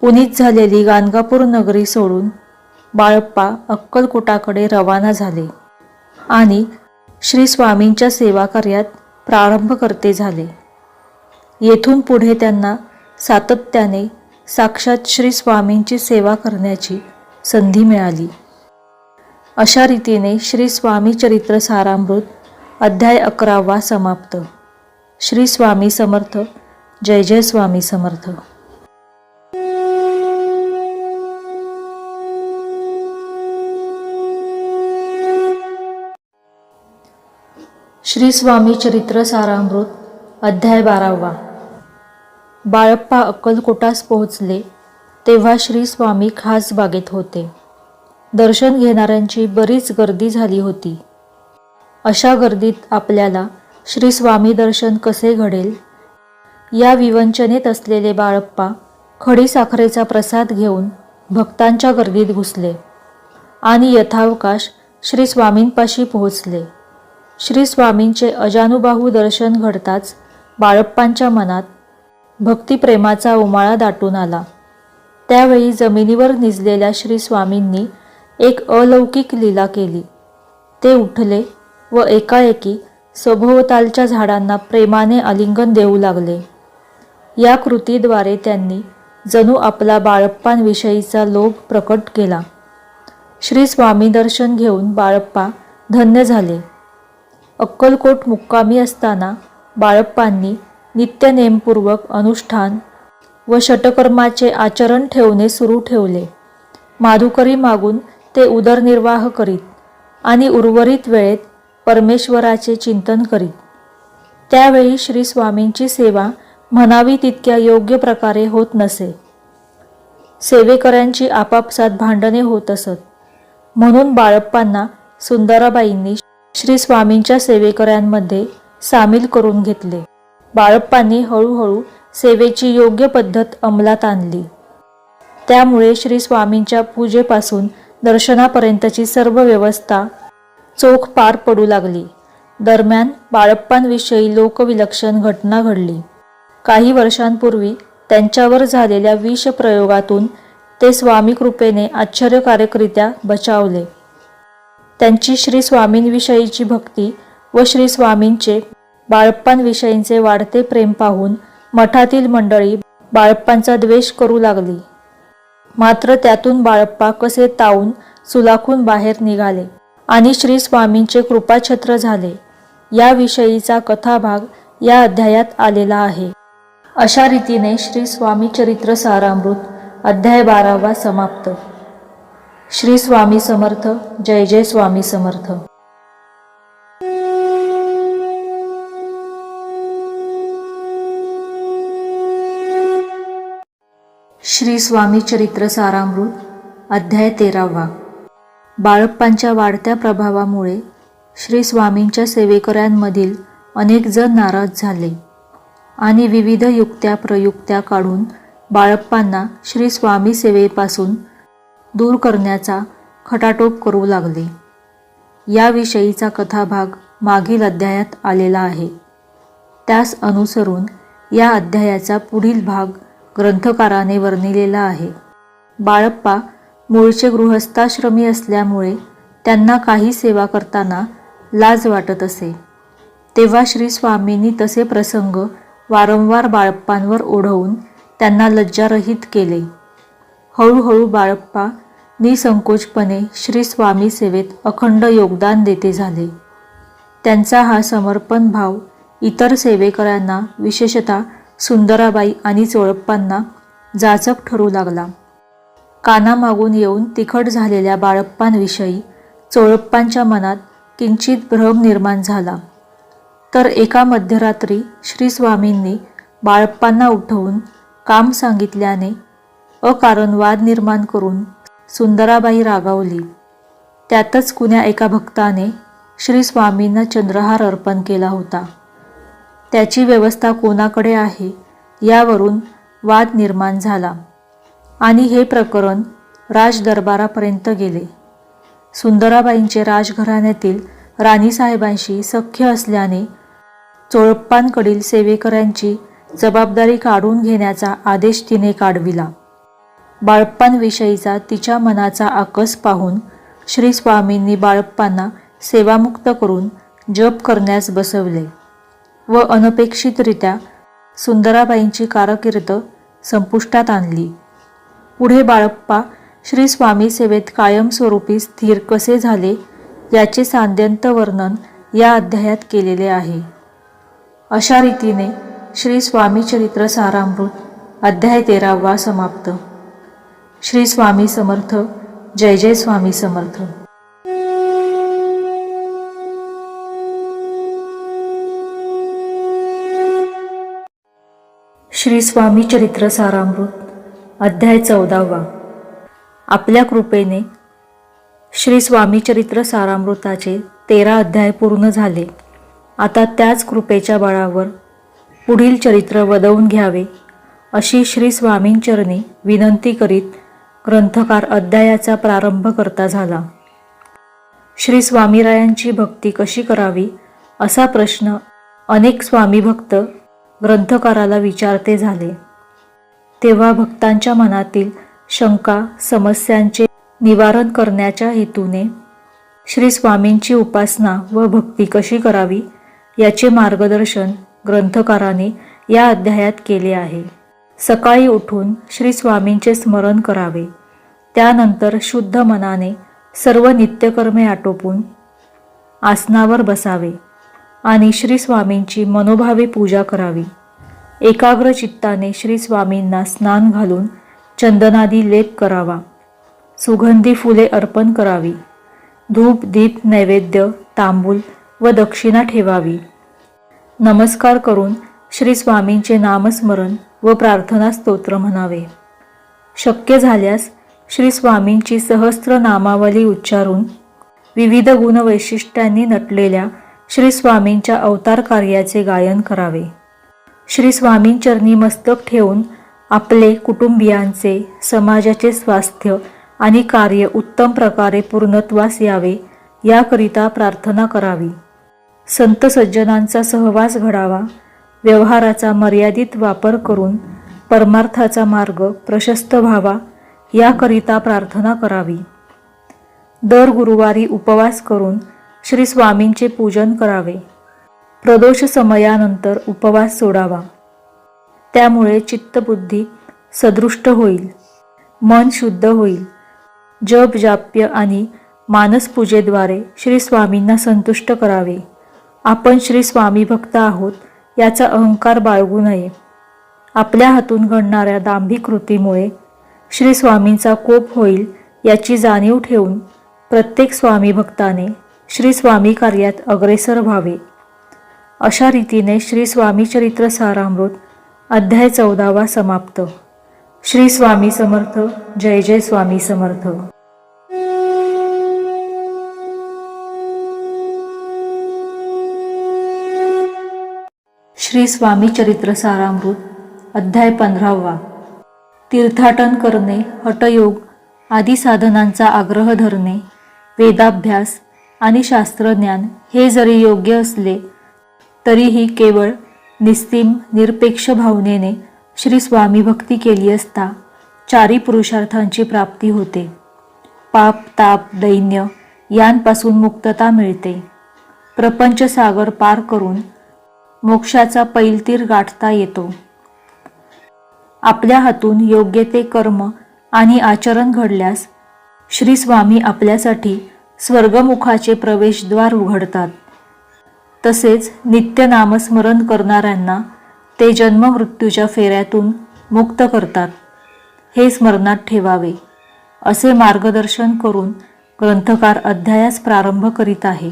[SPEAKER 1] पुनीत झालेली गाणगापूर नगरी सोडून बाळप्पा अक्कलकोटाकडे रवाना झाले आणि श्री स्वामींच्या सेवा कार्यात प्रारंभ करते झाले. येथून पुढे त्यांना सातत्याने साक्षात श्री स्वामींची सेवा करण्याची संधी मिळाली. अशा रीतीने श्री स्वामी चरित्र सारामृत अध्याय 11वा समाप्त. श्री स्वामी समर्थ. जय जय स्वामी समर्थ. श्री स्वामी चरित्र सारामृत अध्याय 12वा. बाळप्पा अक्कलकोटास पोहोचले तेव्हा श्री स्वामी खास बागेत होते. दर्शन घेणाऱ्यांची बरीच गर्दी झाली होती. अशा गर्दीत आपल्याला श्री स्वामी दर्शन कसे घडेल या विवंचनेत असलेले बाळप्पा खडीसाखरेचा प्रसाद घेऊन भक्तांच्या गर्दीत घुसले आणि यथावकाश श्री स्वामींपाशी पोहोचले. श्री स्वामींचे अजानुबाहू दर्शन घडताच बाळप्पांच्या मनात भक्तिप्रेमाचा उमाळा दाटून आला. त्यावेळी जमिनीवर निजलेल्या श्री स्वामींनी एक अलौकिक लीला केली. ते उठले व एकाएकी सभोवतालच्या झाडांना प्रेमाने आलिंगन देऊ लागले. या कृतीद्वारे त्यांनी जणू आपला बाळप्पांविषयीचा लोभ प्रकट केला. श्री स्वामी दर्शन घेऊन बाळप्पा धन्य झाले. अक्कलकोट मुक्कामी असताना बाळप्पांनी नित्यनेमपूर्वक अनुष्ठान व षटकर्माचे आचरण ठेवणे सुरू ठेवले. माधुकरी मागून ते उदरनिर्वाह करीत आणि उर्वरित वेळेत परमेश्वराचे चिंतन करीत. त्यावेळी श्री स्वामींची सेवा म्हणावी तितक्या योग्य प्रकारे होत नसे. सेवेकऱ्यांची आपापसात भांडणे होत असत. म्हणून बाळप्पांना सुंदराबाईंनी श्री स्वामींच्या सेवेकऱ्यांमध्ये सामील करून घेतले. बाळप्पांनी हळूहळू सेवेची योग्य पद्धत अंमलात आणली. त्यामुळे श्री स्वामींच्या पूजेपासून दर्शनापर्यंतची सर्व व्यवस्था चोख पार पडू लागली. दरम्यान बाळप्पांविषयी लोकविलक्षण घटना घडली. काही वर्षांपूर्वी त्यांच्यावर झालेल्या विषप्रयोगातून ते स्वामी कृपेने आश्चर्यकारकरित्या बचावले. त्यांची श्री स्वामींविषयीची भक्ती व श्री स्वामींचे बाळप्पांविषयींचे वाढते प्रेम पाहून मठातील मंडळी बाळप्पांचा द्वेष करू लागली. मात्र त्यातून बाळप्पा कसे तावून सुलाखून बाहेर निघाले आणि श्री स्वामींचे कृपाछत्र झाले, याविषयीचा कथाभाग या अध्यायात आलेला आहे. अशा रीतीने श्री स्वामी चरित्र सारामृत अध्याय 12वा समाप्त. श्री स्वामी समर्थ. जय जय स्वामी समर्थ. श्री स्वामी चरित्र सारामृत अध्याय 13वा. बाळप्पांच्या वाढत्या प्रभावामुळे श्री स्वामींच्या सेवेकऱ्यांमधील अनेक जण नाराज झाले आणि विविध युक्त्या प्रयुक्त्या काढून बाळप्पांना श्री स्वामी सेवेपासून दूर करण्याचा खटाटोप करू लागले. याविषयीचा कथाभाग मागील अध्यायात आलेला आहे. त्यास अनुसरून या अध्यायाचा पुढील भाग ग्रंथकाराने वर्णिलेला आहे. बाळप्पा मूळचे गृहस्थाश्रमी असल्यामुळे त्यांना काही सेवा करताना लाज वाटत असे. तेव्हा श्री स्वामींनी तसे प्रसंग वारंवार बाळप्पांवर ओढवून त्यांना लज्जारहित केले. हळूहळू बाळप्पा निसंकोचपणे श्री स्वामी सेवेत अखंड योगदान देते झाले. त्यांचा हा समर्पण भाव इतर सेवेकऱ्यांना, विशेषतः सुंदराबाई आणि चोळप्पांना जाचक ठरू लागला. कानामागून येऊन तिखट झालेल्या बाळप्पांविषयी चोळप्पांच्या मनात किंचित भ्रम निर्माण झाला. तर एका मध्यरात्री श्री स्वामींनी बाळप्पांना उठवून काम सांगितल्याने अकारण वाद निर्माण करून सुंदराबाई रागावली. त्यातच कुण्या एका भक्ताने श्री स्वामींना चंद्रहार अर्पण केला होता. त्याची व्यवस्था कोणाकडे आहे यावरून वाद निर्माण झाला आणि हे प्रकरण राजदरबारापर्यंत गेले. सुंदराबाईंचे राजघराण्यातील राणीसाहेबांशी सख्य असल्याने चोळप्पांकडील सेवेकऱ्यांची जबाबदारी काढून घेण्याचा आदेश तिने काढविला. बाळप्पांविषयीचा तिच्या मनाचा आकस पाहून श्री स्वामींनी बाळप्पांना सेवामुक्त करून जप करण्यास बसवले व अनपेक्षितरित्या सुंदराबाईंची कारकीर्द संपुष्टात आणली. पुढे बाळप्पा श्री स्वामी सेवेत कायमस्वरूपी स्थिर कसे झाले याचे सांद्यंत वर्णन या अध्यायात केलेले आहे. अशा रीतीने श्री स्वामी चरित्र सारामृत अध्याय 13वा समाप्त. श्री स्वामी समर्थ. जय जय स्वामी समर्थ. श्री स्वामी चरित्र सारामृत अध्याय 14वा. आपल्या कृपेने श्री स्वामी चरित्र सारामृताचे 13 अध्याय पूर्ण झाले. आता त्याच कृपेच्या बळावर पुढील चरित्र वदवून घ्यावे अशी श्री स्वामींचरणी विनंती करीत ग्रंथकार अध्यायाचा प्रारंभ करता झाला. श्री स्वामीरायांची भक्ती कशी करावी असा प्रश्न अनेक स्वामी भक्त ग्रंथकाराला विचारते झाले. तेव्हा भक्तांच्या मनातील शंका समस्यांचे निवारण करण्याच्या हेतूने श्री स्वामींची उपासना व भक्ती कशी करावी याचे मार्गदर्शन ग्रंथकाराने या अध्यायात केले आहे. सकाळी उठून श्री स्वामींचे स्मरण करावे. त्यानंतर शुद्ध मनाने सर्व नित्यकर्मे आटोपून आसनावर बसावे आणि श्री स्वामींची मनोभावे पूजा करावी. एकाग्र चित्ताने श्री स्वामींना स्नान घालून चंदनादी लेप करावा. सुगंधी फुले अर्पण करावी. धूप दीप नैवेद्य तांबूल व दक्षिणा ठेवावी. नमस्कार करून श्री स्वामींचे नामस्मरण व प्रार्थना स्तोत्र म्हणावे. शक्य झाल्यास श्री स्वामींची सहस्त्र नामावली उच्चारून विविध गुणवैशिष्ट्यांनी नटलेल्या श्री स्वामींच्या अवतार कार्याचे गायन करावे. श्री स्वामींचरणी मस्तक ठेवून आपले कुटुंबियांचे समाजाचे स्वास्थ्य आणि कार्य उत्तम प्रकारे पूर्णत्वास यावे याकरिता प्रार्थना करावी. संत सज्जनांचा सहवास घडावा. व्यवहाराचा मर्यादित वापर करून परमार्थाचा मार्ग प्रशस्त व्हावा याकरिता प्रार्थना करावी. दर गुरुवारी उपवास करून श्री स्वामींचे पूजन करावे. प्रदोष समयानंतर उपवास सोडावा. त्यामुळे चित्तबुद्धी सदृष्ट होईल, मन शुद्ध होईल. जप जाप्य आणि मानसपूजेद्वारे श्री स्वामींना संतुष्ट करावे. आपण श्री स्वामी भक्त आहोत याचा अहंकार बाळगू नये. आपल्या हातून घडणाऱ्या दांभिक कृतीमुळे श्री स्वामींचा कोप होईल याची जाणीव ठेवून प्रत्येक स्वामी भक्ताने श्री स्वामी कार्यात अग्रेसर व्हावे. अशा रीतीने श्री स्वामी चरित्र सारामृत अध्याय 14 समाप्त. श्री स्वामी समर्थ. जय जय स्वामी समर्थ. श्री स्वामी चरित्र सारामृत अध्याय 15. तीर्थाटन करणे, हठयोग आदी साधनांचा आग्रह धरणे, वेदाभ्यास आणि शास्त्रज्ञान हे जरी योग्य असले तरीही केवळ निस्तीम निरपेक्ष भावनेने श्री स्वामी भक्ती केली असता चारी पुरुषार्थांची प्राप्ती होते. पाप, ताप, दैन्य यांपासून मुक्तता मिळते. प्रपंच सागर पार करून मोक्षाचा पैलतीर गाठता येतो. आपल्या हातून योग्य ते कर्म आणि आचरण घडल्यास श्री स्वामी आपल्यासाठी स्वर्गमुखाचे प्रवेशद्वार उघडतात. तसेच नित्य नामस्मरण करणाऱ्यांना ते जन्ममृत्यूच्या फेऱ्यातून मुक्त करतात. हे स्मरणात ठेवावे. असे मार्गदर्शन करून ग्रंथकार अध्यायास प्रारंभ करीत आहे.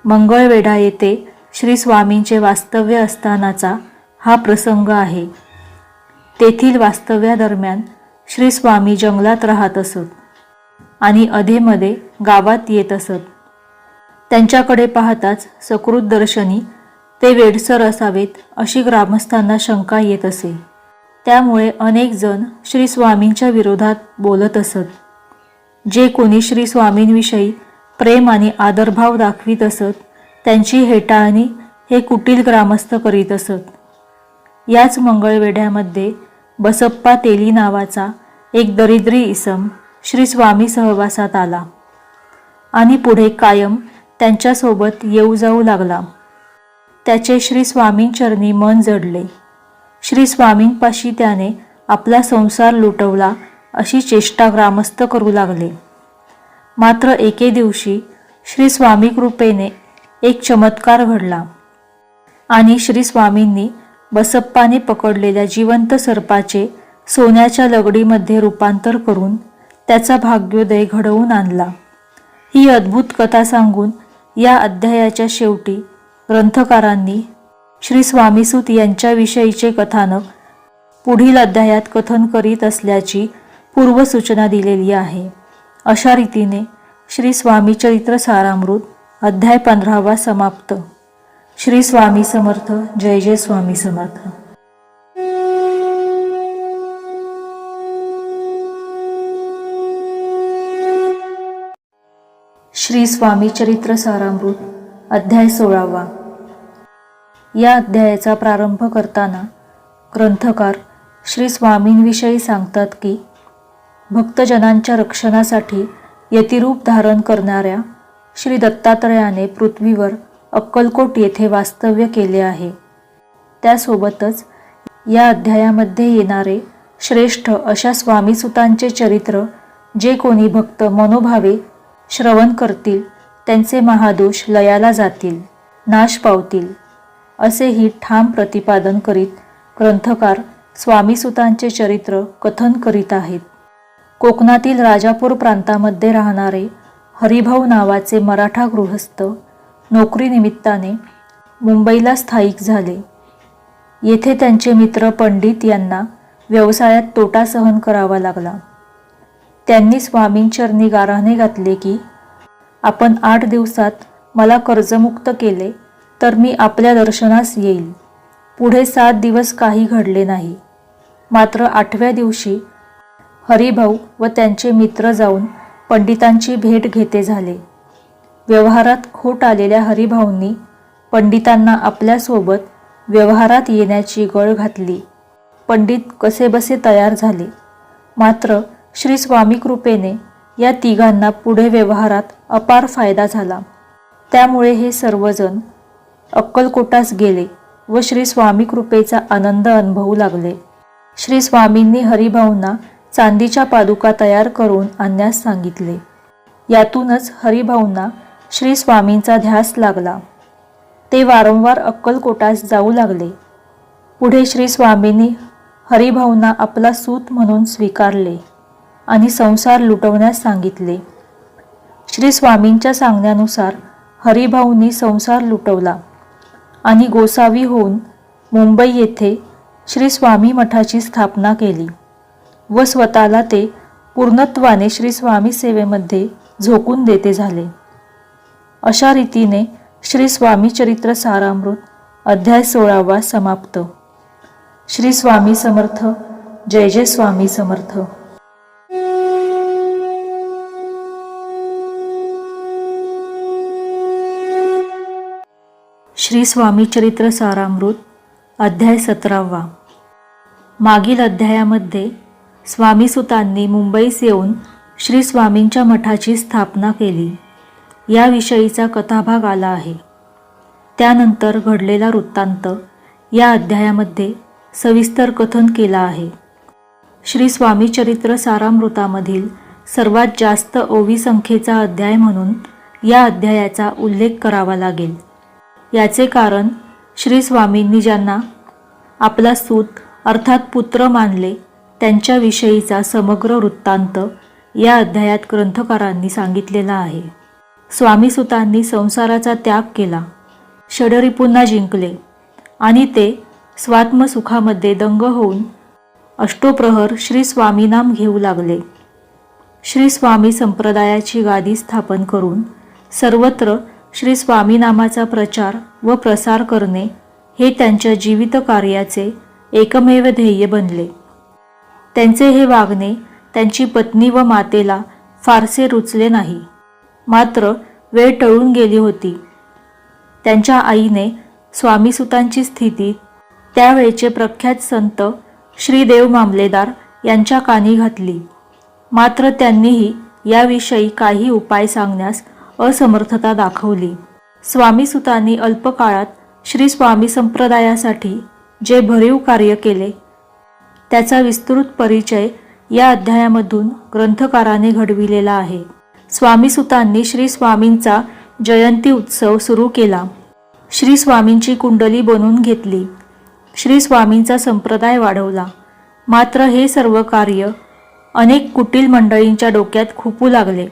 [SPEAKER 1] मंगळवेढा येथे श्री स्वामींचे वास्तव्य असतानाचा हा प्रसंग आहे. तेथील वास्तव्यादरम्यान श्री स्वामी जंगलात राहत असत आणि अधेमध्ये गावात येत असत. त्यांच्याकडे पाहताच सकृत दर्शनी ते वेडसर असावेत अशी ग्रामस्थांना शंका येत असे. त्यामुळे अनेक जण श्री स्वामींच्या विरोधात बोलत असत. जे कोणी श्री स्वामींविषयी प्रेम आणि आदरभाव दाखवित असत त्यांची हेटाळणी हे कुटील ग्रामस्थ करीत असत. याच मंगळवेढ्यामध्ये बसप्पा तेली नावाचा एक दरिद्री इसम श्री स्वामी सहवासात आला आणि पुढे कायम त्यांच्यासोबत येऊ जाऊ लागला. त्याचे श्री स्वामींचरणी मन जडले. श्री स्वामींपाशी त्याने आपला संसार लुटवला अशी चेष्टा ग्रामस्थ करू लागले. मात्र एके दिवशी श्री स्वामी कृपेने एक चमत्कार घडला आणि श्री स्वामींनी बसप्पाने पकडलेल्या जिवंत सर्पाचे सोन्याच्या लगडीमध्ये रूपांतर करून त्याचा भाग्योदय घडवून आणला. ही अद्भुत कथा सांगून या अध्यायाच्या शेवटी ग्रंथकारांनी श्री स्वामीसूत यांच्याविषयीचे कथानक पुढील अध्यायात कथन करीत असल्याची पूर्वसूचना दिलेली आहे. अशा रीतीने श्री स्वामी चरित्र सारामृत अध्याय 15 समाप्त. श्री स्वामी समर्थ. जय जय स्वामी समर्थ. श्री स्वामी चरित्र सारामृत अध्याय 16. या अध्यायाचा प्रारंभ करताना ग्रंथकार श्री स्वामींविषयी सांगतात की भक्तजनांच्या रक्षणासाठी यतिरूप धारण करणाऱ्या श्री दत्तात्रयाने पृथ्वीवर अक्कलकोट येथे वास्तव्य केले आहे. त्यासोबतच या अध्यायामध्ये येणारे श्रेष्ठ अशा स्वामीसुतांचे चरित्र जे कोणी भक्त मनोभावे श्रवण करतील त्यांचे महादोष लयाला जातील, नाश पावतील, असेही ठाम प्रतिपादन करीत ग्रंथकार स्वामीसुतांचे चरित्र कथन करीत आहेत. कोकणातील राजापूर प्रांतामध्ये राहणारे हरिभाऊ नावाचे मराठा गृहस्थ नोकरीनिमित्ताने मुंबईला स्थायिक झाले. येथे त्यांचे मित्र पंडित यांना व्यवसायात तोटा सहन करावा लागला. त्यांनी स्वामींचरणी गाऱ्हाणे घातले की आपण 8 दिवसात मला कर्जमुक्त केले तर मी आपल्या दर्शनास येईल. पुढे 7 दिवस काही घडले नाही. मात्र 8व्या दिवशी हरिभाऊ व त्यांचे मित्र जाऊन पंडितांची भेट घेते झाले. व्यवहारात खोट आलेल्या हरिभाऊंनी पंडितांना आपल्यासोबत व्यवहारात येण्याची गळ घातली. पंडित कसेबसे तयार झाले. मात्र श्री स्वामी कृपेने या तिघांना पुढे व्यवहारात अपार फायदा झाला. त्यामुळे हे सर्वजण अक्कलकोटास गेले व श्री स्वामी कृपेचा आनंद अनुभवू लागले. श्री स्वामींनी हरिभाऊंना चांदीच्या पादुका तयार करून आणण्यास सांगितले. यातूनच हरिभाऊंना श्री स्वामींचा ध्यास लागला. ते वारंवार अक्कलकोटास जाऊ लागले. पुढे श्री स्वामींनी हरिभाऊंना आपला सूत म्हणून स्वीकारले आणि संसार लुटवण्यास सांगितले. श्री स्वामींच्या सांगण्यानुसार हरिभाऊंनी संसार लुटवला आणि गोसावी होऊन मुंबई येथे श्री स्वामी मठाची स्थापना केली व स्वतःला ते पूर्णत्वाने श्री स्वामी सेवेमध्ये झोकून देते झाले. अशा रीतीने श्री स्वामी चरित्र सारामृत अध्याय 16 समाप्त. श्री स्वामी समर्थ. जय जय स्वामी समर्थ. श्री स्वामी चरित्र सारामृत अध्याय 17. मागील अध्यायामध्ये स्वामीसुतांनी मुंबईस येऊन श्री स्वामींच्या मठाची स्थापना केली याविषयीचा कथाभाग आला आहे. त्यानंतर घडलेला वृत्तांत या अध्यायामध्ये सविस्तर कथन केला आहे. श्री स्वामी चरित्र सारामृतामधील सर्वात जास्त ओवी संख्येचा अध्याय म्हणून या अध्यायाचा उल्लेख करावा लागेल. याचे कारण श्री स्वामींनी ज्यांना आपला सूत अर्थात पुत्र मानले त्यांच्याविषयीचा समग्र वृत्तांत या अध्यायात ग्रंथकारांनी सांगितलेला आहे. स्वामीसुतांनी संसाराचा त्याग केला, षडरिपूंना जिंकले आणि ते स्वात्मसुखामध्ये दंग होऊन अष्टोप्रहर श्री स्वामीनाम घेऊ लागले. श्री स्वामी संप्रदायाची गादी स्थापन करून सर्वत्र श्री स्वामी नामाचा प्रचार व प्रसार करणे हे त्यांच्या जीवित कार्याचे एकमेव ध्येय बनले. त्यांचे हे वागणे त्यांची पत्नी व मातेला फारसे रुचले नाही. मात्र वेळ टळून गेली होती. त्यांच्या आईने स्वामीसुतांची स्थिती त्यावेळचे प्रख्यात संत श्री देव मामलेदार यांच्या कानी घातली. मात्र त्यांनीही याविषयी काही उपाय सांगण्यास असमर्थता दाखवली. स्वामीसुतांनी अल्पकाळात श्री स्वामी संप्रदायासाठी जे भरीव कार्य केले त्याचा विस्तृत परिचय या अध्यायामधून ग्रंथकाराने घडविलेला आहे. स्वामीसुतांनी श्री स्वामींचा जयंती उत्सव सुरू केला. श्री स्वामींची कुंडली बनवून घेतली. श्री स्वामींचा संप्रदाय वाढवला. मात्र हे सर्व कार्य अनेक कुटील मंडळींच्या डोक्यात खुपू लागले.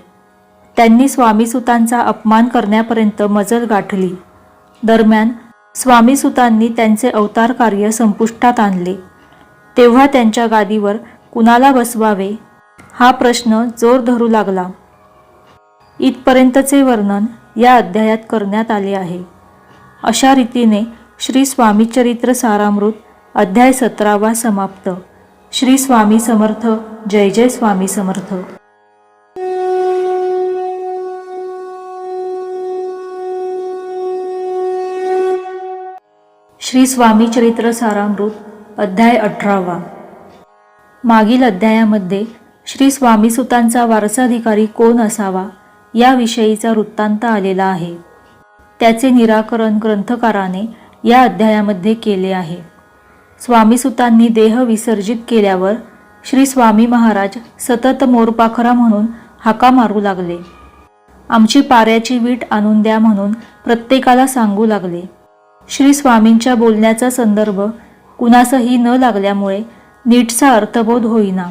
[SPEAKER 1] त्यांनी स्वामीसुतांचा अपमान करण्यापर्यंत मजल गाठली. दरम्यान स्वामीसुतांनी त्यांचे अवतार कार्य संपुष्टात आणले. तेव्हा त्यांच्या गादीवर कुणाला बसवावे हा प्रश्न जोर धरू लागला. इथपर्यंतचे वर्णन या अध्यायात करण्यात आले आहे. अशा रीतीने श्री स्वामी चरित्र सारामृत अध्याय 17 समाप्त. श्री स्वामी समर्थ. जय जय स्वामी समर्थ. श्री स्वामी चरित्र सारामृत अध्याय 18. मागील अध्यायामध्ये श्री स्वामीसुतांचा वारसाधिकारी कोण असावा याविषयीचा वृत्तांत आलेला आहे. त्याचे निराकरण ग्रंथकाराने या अध्यायामध्ये केले आहे. स्वामीसुतांनी देह विसर्जित केल्यावर श्री स्वामी महाराज सतत मोरपाखरा म्हणून हाका मारू लागले. आमची पाऱ्याची वीट आणून द्या म्हणून प्रत्येकाला सांगू लागले. श्री स्वामींच्या बोलण्याचा संदर्भ कुणासही न लागल्यामुळे नीटसा अर्थबोध होईना.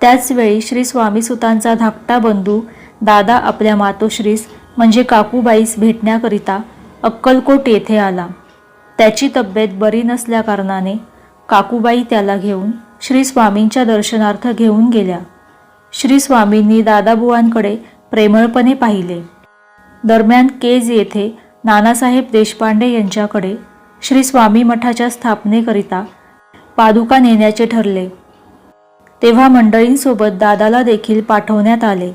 [SPEAKER 1] त्याचवेळी श्री स्वामीसुतांचा धाकटा बंधू दादा आपल्या मातोश्रीस म्हणजे काकूबाईस भेटण्याकरिता अक्कलकोट येथे आला. त्याची तब्येत बरी नसल्याकारणाने काकूबाई त्याला घेऊन श्री स्वामींच्या दर्शनार्थ घेऊन गेल्या. श्री स्वामींनी दादाबुवांकडे प्रेमळपणे पाहिले. दरम्यान केज येथे नानासाहेब देशपांडे यांच्याकडे श्री स्वामी मठाच्या स्थापनेकरिता पादुका नेण्याचे ठरले. तेव्हा मंडळींसोबत दादाला देखील पाठवण्यात आले.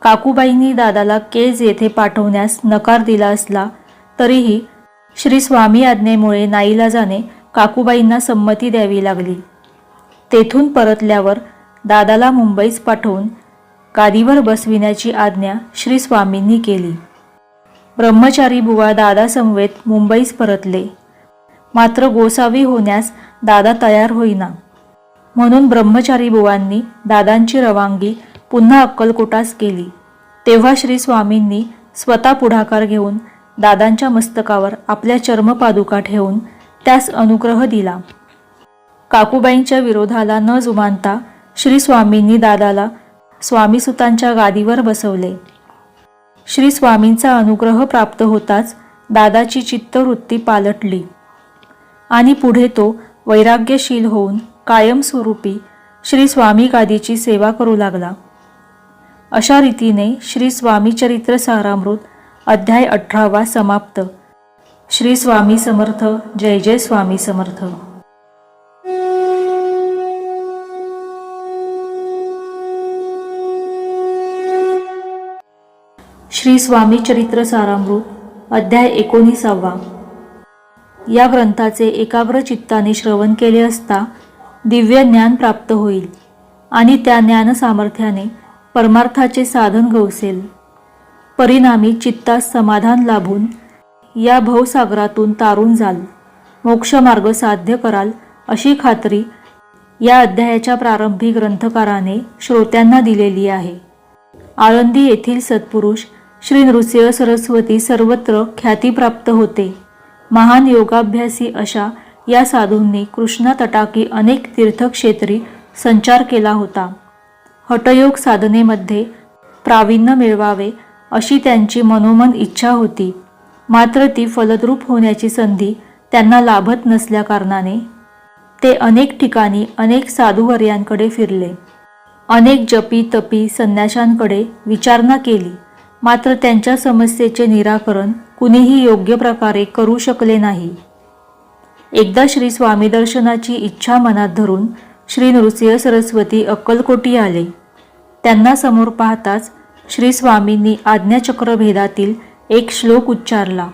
[SPEAKER 1] काकूबाईंनी दादाला केज येथे पाठवण्यास नकार दिला असला तरीही श्री स्वामी आज्ञेमुळे नाईलाजाने काकूबाईंना संमती द्यावी लागली. तेथून परतल्यावर दादाला मुंबईस पाठवून गादीवर बसविण्याची आज्ञा श्री स्वामींनी केली. ब्रह्मचारी बुवा दादासमवेत मुंबईस परतले. मात्र गोसावी होण्यास दादा तयार होईना. म्हणून ब्रह्मचारी बुवांनी दादांची रवानगी पुन्हा अक्कलकोटास केली. तेव्हा श्री स्वामींनी स्वतः पुढाकार घेऊन दादांच्या मस्तकावर आपल्या चर्मपादुका ठेवून त्यास अनुग्रह दिला. काकूबाईंच्या विरोधाला न जुमानता श्री स्वामींनी दादाला स्वामीसुतांच्या गादीवर बसवले. श्री स्वामींचा अनुग्रह प्राप्त होताच दादाची चित्तवृत्ती पालटली आणि पुढे तो वैराग्यशील होऊन कायमस्वरूपी श्री स्वामी गादीची सेवा करू लागला. अशा रीतीने श्री स्वामी चरित्र सारामृत अध्याय 18 समाप्त. श्री स्वामी समर्थ. जय जय स्वामी समर्थ. श्री स्वामी चरित्र सारामृत अध्याय 19. या ग्रंथाचे एकाग्र चित्ताने श्रवण केले असता दिव्य ज्ञान प्राप्त होईल आणि त्या ज्ञान सामर्थ्याने परमार्थाचे साधन गवसेल. परिणामी चित्तास समाधान लाभून या भवसागरातून तारून जाल, मोक्षमार्ग साध्य कराल अशी खात्री या अध्यायाच्या प्रारंभी ग्रंथकाराने श्रोत्यांना दिलेली आहे. आळंदी येथील सत्पुरुष श्री नृसिंह सरस्वती सर्वत्र ख्यातीप्राप्त होते. महान योगाभ्यासी अशा या साधूंनी कृष्णा तटाकी अनेक तीर्थक्षेत्री संचार केला होता. हठयोग साधनेमध्ये प्रावीण्य मिळवावे अशी त्यांची मनोमन इच्छा होती. मात्र ती फलद्रूप होण्याची संधी त्यांना लाभत नसल्याकारणाने ते अनेक ठिकाणी अनेक साधुवर्यांकडे फिरले. अनेक जपी तपी संन्याशांकडे विचारणा केली. मात्र त्यांच्या समस्येचे निराकरण कुणीही योग्य प्रकारे करू शकले नाही. एकदा श्री स्वामी दर्शनाची इच्छा मनात धरून श्री नृसिंह सरस्वती अक्कलकोटी आले. त्यांना समोर पाहताच श्री स्वामींनी आज्ञाचक्रभेदातील एक श्लोक उच्चारला.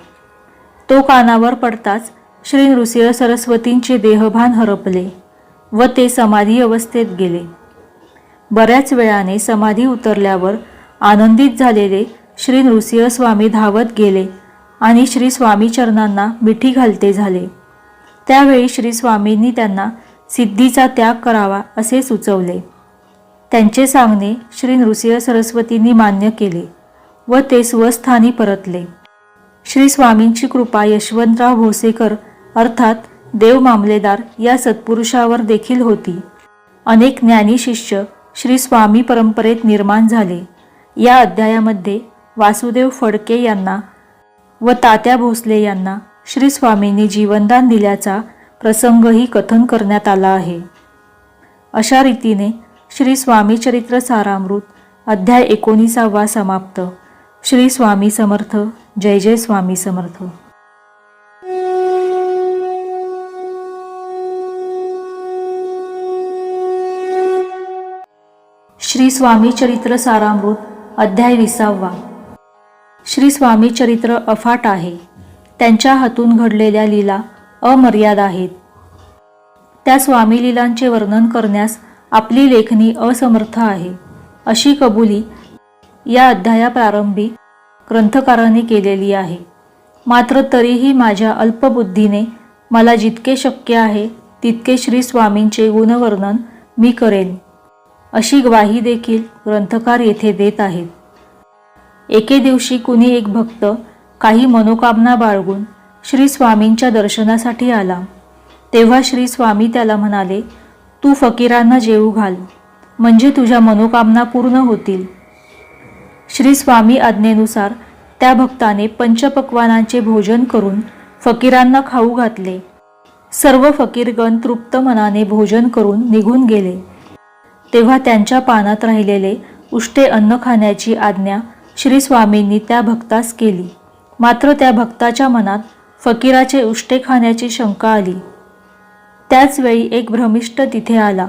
[SPEAKER 1] तो कानावर पडताच श्री नृसिंह सरस्वतींचे देहभान हरपले व ते समाधी अवस्थेत गेले. बऱ्याच वेळाने समाधी उतरल्यावर आनंदित झालेले श्री नृसिंह स्वामी धावत गेले आणि श्री स्वामी चरणांना मिठी घालते झाले. त्यावेळी श्री स्वामींनी त्यांना सिद्धीचा त्याग करावा असे सुचवले. त्यांचे सांगणे श्री नृसिंह सरस्वतींनी मान्य केले व ते स्वस्थानी परतले. श्री स्वामींची कृपा यशवंतराव भोसेकर अर्थात देव मामलेदार या सत्पुरुषावर देखील होती. अनेक ज्ञानी शिष्य श्री स्वामी परंपरेत निर्माण झाले. या अध्यायामध्ये वासुदेव फडके यांना व तात्या भोसले यांना श्री स्वामींनी जीवनदान दिल्याचा प्रसंगही कथन करण्यात आला आहे. अशा रीतीने श्री स्वामी चरित्र सारामृत अध्याय 19 समाप्त. श्री स्वामी समर्थ. जय जय स्वामी समर्थ. श्री स्वामी चरित्र सारामृत अध्याय 20. श्री स्वामी चरित्र अफाट आहे. त्यांच्या हातून घडलेल्या लीला अमर्याद आहेत. त्या स्वामी लीलांचे वर्णन करण्यास आपली लेखणी असमर्थ आहे अशी कबुली या अध्यायाप्रारंभी ग्रंथकाराने केलेली आहे. मात्र तरीही माझ्या अल्पबुद्धीने मला जितके शक्य आहे तितके श्री स्वामींचे गुणवर्णन मी करेन अशी ग्वाही देखील ग्रंथकार येथे देत आहेत. एके दिवशी कुणी एक भक्त काही मनोकामना बाळगून श्री स्वामींच्या दर्शनासाठी आला. तेव्हा श्री स्वामी त्याला म्हणाले, तू फकीरांना जेवू घाल, म्हणजे तुझ्या मनोकामना पूर्ण होतील. श्री स्वामी आज्ञेनुसार त्या भक्ताने पंचपक्वानांचे भोजन करून फकीरांना खाऊ घातले. सर्व फकीरगण तृप्त मनाने भोजन करून निघून गेले. तेव्हा त्यांच्या पानात राहिलेले उष्टे अन्न खाण्याची आज्ञा श्री स्वामींनी त्या भक्तास केली. मात्र त्या भक्ताच्या मनात फकीराचे उष्टे खाण्याची शंका आली. त्याच वेळी एक भ्रमिष्ट तिथे आला.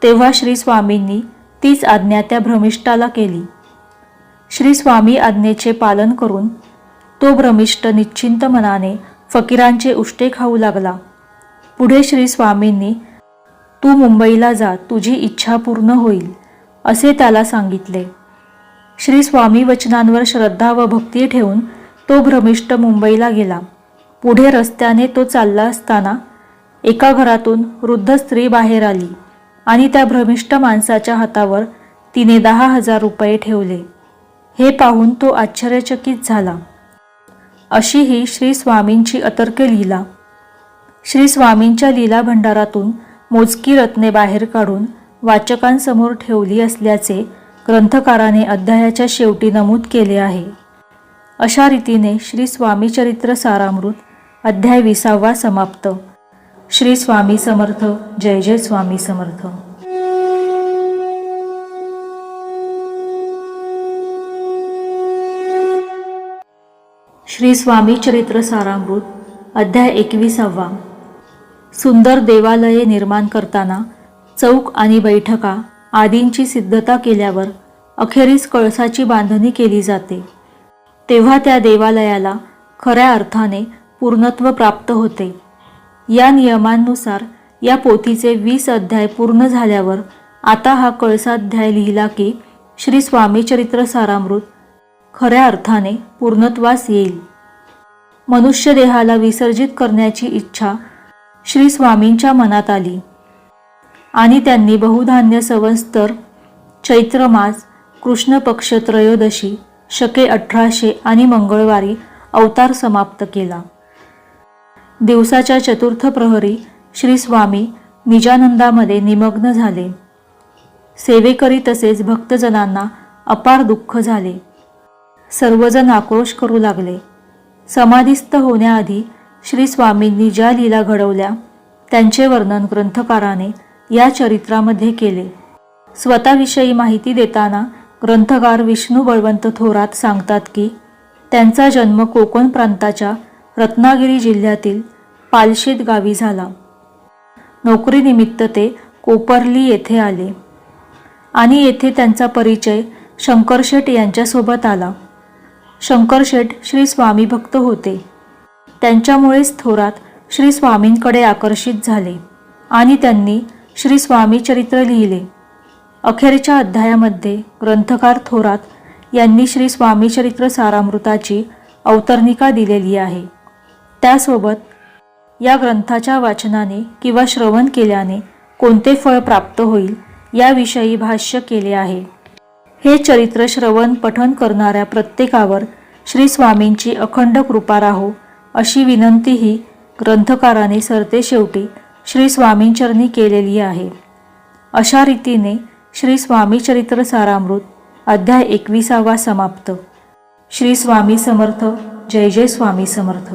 [SPEAKER 1] तेव्हा श्री स्वामींनी तीच आज्ञा त्या भ्रमिष्टाला केली. श्री स्वामी आज्ञेचे पालन करून तो भ्रमिष्ट निश्चिंत मनाने फकीरांचे उष्टे खाऊ लागला. पुढे श्री स्वामींनी तू मुंबईला जा, तुझी इच्छा पूर्ण होईल असे त्याला सांगितले. श्री स्वामी वचनांवर श्रद्धा व भक्ती ठेवून तो भ्रमिष्ट मुंबईला गेला. पुढे रस्त्याने तो चालला असताना एका घरातून वृद्ध स्त्री बाहेर आली आणि त्या भ्रमिष्ट माणसाच्या हातावर तिने 10,000 रुपये ठेवले. हे पाहून तो आश्चर्यचकित झाला. अशी ही श्री स्वामींची अतर्क लीला. श्री स्वामींच्या लीला भंडारातून मोजकी रत्ने बाहेर काढून वाचकांसमोर ठेवली असल्याचे ग्रंथकाराने अध्यायाच्या शेवटी नमूद केले आहे. अशा रीतीने श्री स्वामी चरित्र सारामृत अध्याय 20 समाप्त. श्री स्वामी समर्थ. जय जय स्वामी समर्थ. श्री स्वामी चरित्र सारामृत अध्याय 21. सुंदर देवालये निर्माण करताना चौक आणि बैठका आदींची सिद्धता केल्यावर अखेरीस कळसाची बांधणी केली जाते. तेव्हा त्या देवालयाला खऱ्या अर्थाने पूर्णत्व प्राप्त होते. या नियमांनुसार या पोथीचे 20 अध्याय पूर्ण झाल्यावर आता हा कळसाध्याय लिहिला की श्री स्वामी चरित्र सारामृत खऱ्या अर्थाने पूर्णत्वास येईल. मनुष्य देहाला विसर्जित करण्याची इच्छा श्री स्वामींच्या मनात आली आणि त्यांनी बहुधान्य संवत्सर चैत्र मास कृष्ण पक्ष त्रयोदशी शके 1800 आणि मंगळवारी अवतार समाप्त केला. दिवसाच्या चतुर्थ प्रहरी श्री स्वामी निजानंदामध्ये निमग्न झाले. सेवेकरी तसेच भक्तजनांना अपार दुःख झाले. सर्वजण आक्रोश करू लागले. समाधीस्थ होण्याआधी श्री स्वामींनी ज्या लीला घडवल्या त्यांचे वर्णन ग्रंथकाराने या चरित्रामध्ये केले. स्वतःविषयी माहिती देताना ग्रंथकार विष्णू बळवंत थोरात सांगतात की त्यांचा जन्म कोकण प्रांताच्या रत्नागिरी जिल्ह्यातील पालशेत गावी झाला. नोकरीनिमित्त ते कोपर्ली येथे आले आणि येथे त्यांचा परिचय शंकरशेठ यांच्यासोबत आला. शंकरशेठ श्री स्वामी भक्त होते. त्यांच्यामुळेच थोरात श्री स्वामींकडे आकर्षित झाले आणि त्यांनी श्री स्वामी चरित्र लिहिले. अखेरच्या अध्यायामध्ये ग्रंथकार थोरात यांनी श्री स्वामी चरित्र सारामृताची अवतरणिका दिलेली आहे. त्यासोबत या ग्रंथाच्या वाचनाने किंवा श्रवण केल्याने कोणते फळ प्राप्त होईल याविषयी भाष्य केले आहे. हे चरित्र श्रवण पठण करणाऱ्या प्रत्येकावर श्री स्वामींची अखंड कृपा राहो अशी विनंतीही ग्रंथकाराने सरतेशेवटी श्री स्वामींचरणी केलेली आहे. अशा रीतीने श्री स्वामी चरित्र सारामृत अध्याय 21 समाप्त. श्री स्वामी समर्थ. जय जय स्वामी समर्थ.